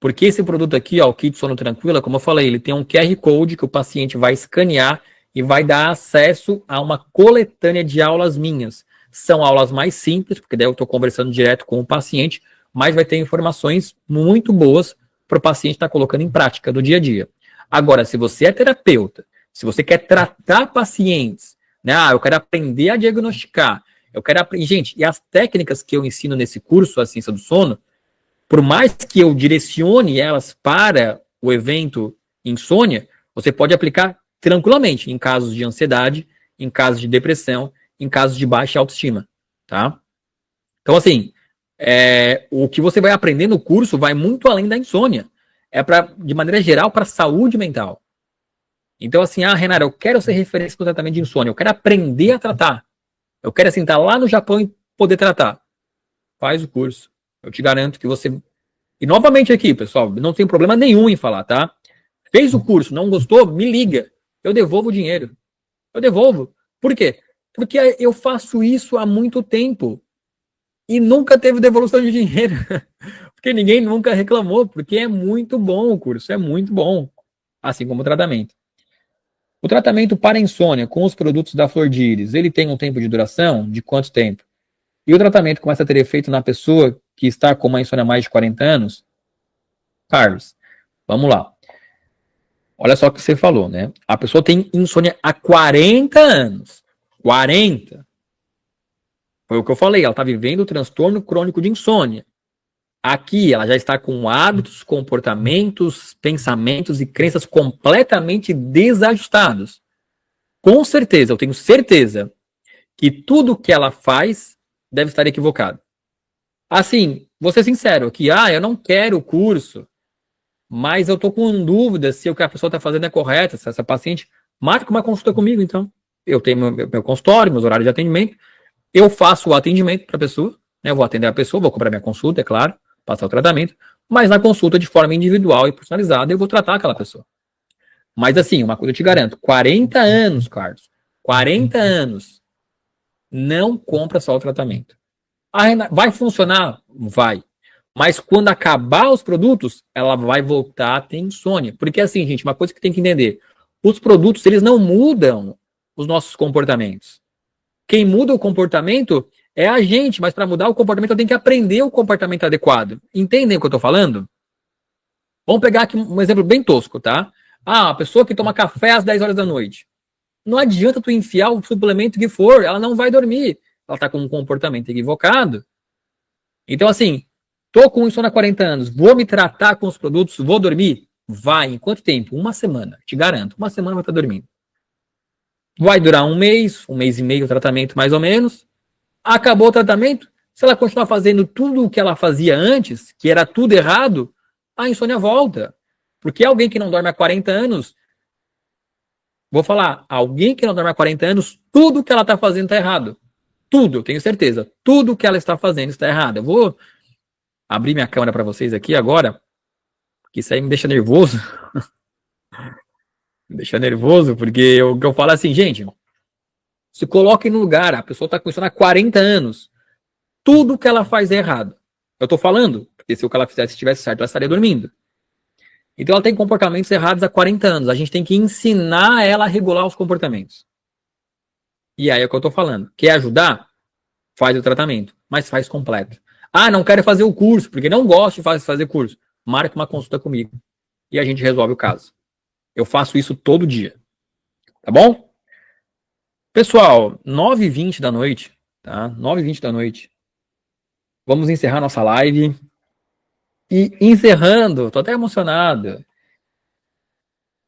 Porque esse produto aqui, ó, o kit Sono Tranquila, como eu falei, ele tem um QR Code que o paciente vai escanear e vai dar acesso a uma coletânea de aulas minhas. São aulas mais simples, porque daí eu estou conversando direto com o paciente, mas vai ter informações muito boas para o paciente estar colocando em prática do dia a dia. Agora, se você é terapeuta, se você quer tratar pacientes, né? Eu quero aprender a diagnosticar, eu quero aprender. Gente, e as técnicas que eu ensino nesse curso, A Ciência do Sono, por mais que eu direcione elas para o evento insônia, você pode aplicar tranquilamente em casos de ansiedade, em casos de depressão, em casos de baixa autoestima, tá? Então, assim, o que você vai aprender no curso vai muito além da insônia. É, de maneira geral, para a saúde mental. Então, assim, Renata, eu quero ser referência no tratamento de insônia, eu quero aprender a tratar. Eu quero, assim, estar lá no Japão e poder tratar. Faz o curso. Eu te garanto que você... E novamente aqui, pessoal, não tem problema nenhum em falar, tá? Fez o curso, não gostou? Me liga. Eu devolvo o dinheiro. Eu devolvo. Por quê? Porque eu faço isso há muito tempo. E nunca teve devolução de dinheiro. Porque ninguém nunca reclamou. Porque é muito bom o curso. É muito bom. Assim como o tratamento. O tratamento para insônia com os produtos da Flor de Íris, ele tem um tempo de duração? De quanto tempo? E o tratamento começa a ter efeito na pessoa que está com uma insônia há mais de 40 anos? Carlos, vamos lá. Olha só o que você falou, né? A pessoa tem insônia há 40 anos. 40. Foi o que eu falei, ela está vivendo o transtorno crônico de insônia. Aqui ela já está com hábitos, comportamentos, pensamentos e crenças completamente desajustados. Com certeza, eu tenho certeza que tudo que ela faz deve estar equivocado. Assim, vou ser sincero, que eu não quero o curso, mas eu tô com dúvida se o que a pessoa está fazendo é correto, se essa paciente marca uma consulta comigo, então. Eu tenho meu consultório, meus horários de atendimento, eu faço o atendimento para a pessoa, né? Eu vou atender a pessoa, vou cobrar minha consulta, é claro, passar o tratamento, mas na consulta de forma individual e personalizada eu vou tratar aquela pessoa. Mas assim, uma coisa eu te garanto, 40 anos, Carlos, 40 anos, não compra só o tratamento. Vai funcionar? Vai. Mas quando acabar os produtos, ela vai voltar a ter insônia. Porque assim, gente, uma coisa que tem que entender, os produtos, eles não mudam os nossos comportamentos. Quem muda o comportamento é a gente, mas para mudar o comportamento eu tenho que aprender o comportamento adequado. Entendem o que eu estou falando? Vamos pegar aqui um exemplo bem tosco, tá? A pessoa que toma café às 10 horas da noite. Não adianta tu enfiar o suplemento que for, ela não vai dormir. Ela está com um comportamento equivocado. Então, assim, tô com insônia há 40 anos, vou me tratar com os produtos, vou dormir? Vai. Em quanto tempo? Uma semana, te garanto. Uma semana vai estar dormindo. Vai durar um mês e meio o tratamento, mais ou menos. Acabou o tratamento. Se ela continuar fazendo tudo o que ela fazia antes, que era tudo errado, a insônia volta. Porque alguém que não dorme há 40 anos, vou falar, alguém que não dorme há 40 anos, tudo que ela está fazendo está errado. Tudo, eu tenho certeza. Tudo que ela está fazendo está errado. Eu vou abrir minha câmera para vocês aqui agora, porque isso aí me deixa nervoso. Me deixa nervoso, porque eu falo assim, gente, se coloque no lugar, a pessoa está com isso há 40 anos, tudo que ela faz é errado. Eu tô falando, porque se o que ela fizesse estivesse certo, ela estaria dormindo. Então ela tem comportamentos errados há 40 anos. A gente tem que ensinar ela a regular os comportamentos. E aí é o que eu tô falando. Quer ajudar? Faz o tratamento, mas faz completo. Ah, não quero fazer o curso, porque não gosto de fazer curso. Marca uma consulta comigo e a gente resolve o caso. Eu faço isso todo dia. Tá bom? Pessoal, 9h20 da noite, tá? 9h20 da noite. Vamos encerrar nossa live. E encerrando, tô até emocionado.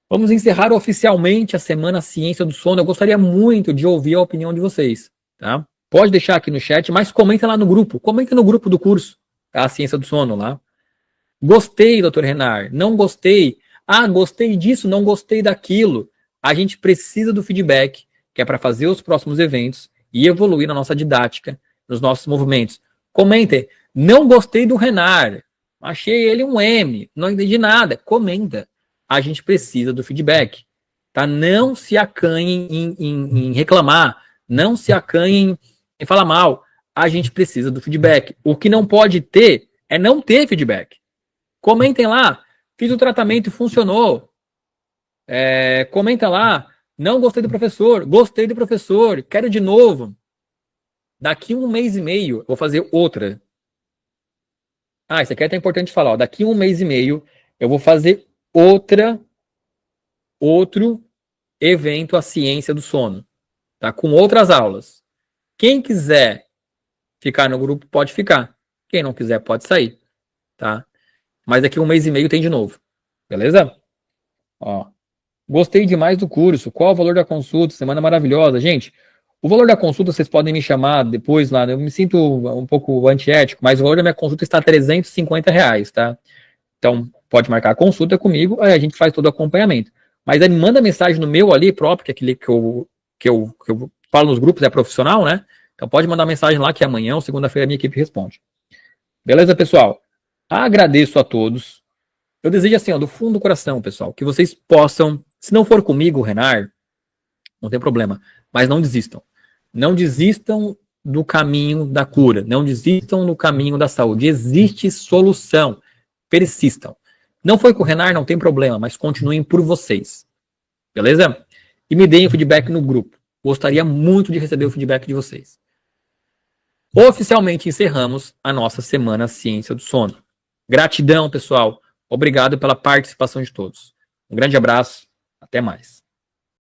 Vamos encerrar oficialmente a Semana Ciência do Sono. Eu gostaria muito de ouvir a opinião de vocês, tá? Pode deixar aqui no chat, mas comenta lá no grupo. Comenta no grupo do curso, tá? A Ciência do Sono lá. Gostei, doutor Renar. Não gostei. Ah, gostei disso, não gostei daquilo. A gente precisa do feedback, que é para fazer os próximos eventos e evoluir na nossa didática, nos nossos movimentos. Comentem. Não gostei do Renar. Achei ele um M. Não entendi nada. Comenta. A gente precisa do feedback. Tá? Não se acanhem em reclamar. Não se acanhem em falar mal. A gente precisa do feedback. O que não pode ter é não ter feedback. Comentem lá. Fiz o tratamento e funcionou. Comenta lá. Não gostei do professor. Gostei do professor. Quero de novo. Daqui 1 mês e meio, eu vou fazer outra. Ah, isso aqui é até importante falar. Ó. Daqui 1 mês e meio, eu vou fazer outro evento, a Ciência do Sono. Tá? Com outras aulas. Quem quiser ficar no grupo, pode ficar. Quem não quiser, pode sair. Tá? Mas daqui 1 mês e meio tem de novo. Beleza? Ó. Gostei demais do curso. Qual o valor da consulta? Semana maravilhosa. Gente, o valor da consulta vocês podem me chamar depois lá. Eu me sinto um pouco antiético, mas o valor da minha consulta está R$ 350, tá? Então, pode marcar a consulta comigo, aí a gente faz todo o acompanhamento. Mas aí me manda mensagem no meu ali próprio, que é aquele que eu falo nos grupos, é profissional, né? Então pode mandar mensagem lá que amanhã ou segunda-feira a minha equipe responde. Beleza, pessoal? Agradeço a todos. Eu desejo assim, ó, do fundo do coração, pessoal, que vocês possam, se não for comigo, Renar, não tem problema, mas não desistam. Não desistam do caminho da cura, não desistam do caminho da saúde. Existe solução. Persistam. Não foi com o Renar, não tem problema, mas continuem por vocês. Beleza? E me deem o feedback no grupo. Gostaria muito de receber o feedback de vocês. Oficialmente encerramos a nossa Semana Ciência do Sono. Gratidão, pessoal. Obrigado pela participação de todos. Um grande abraço. Até mais.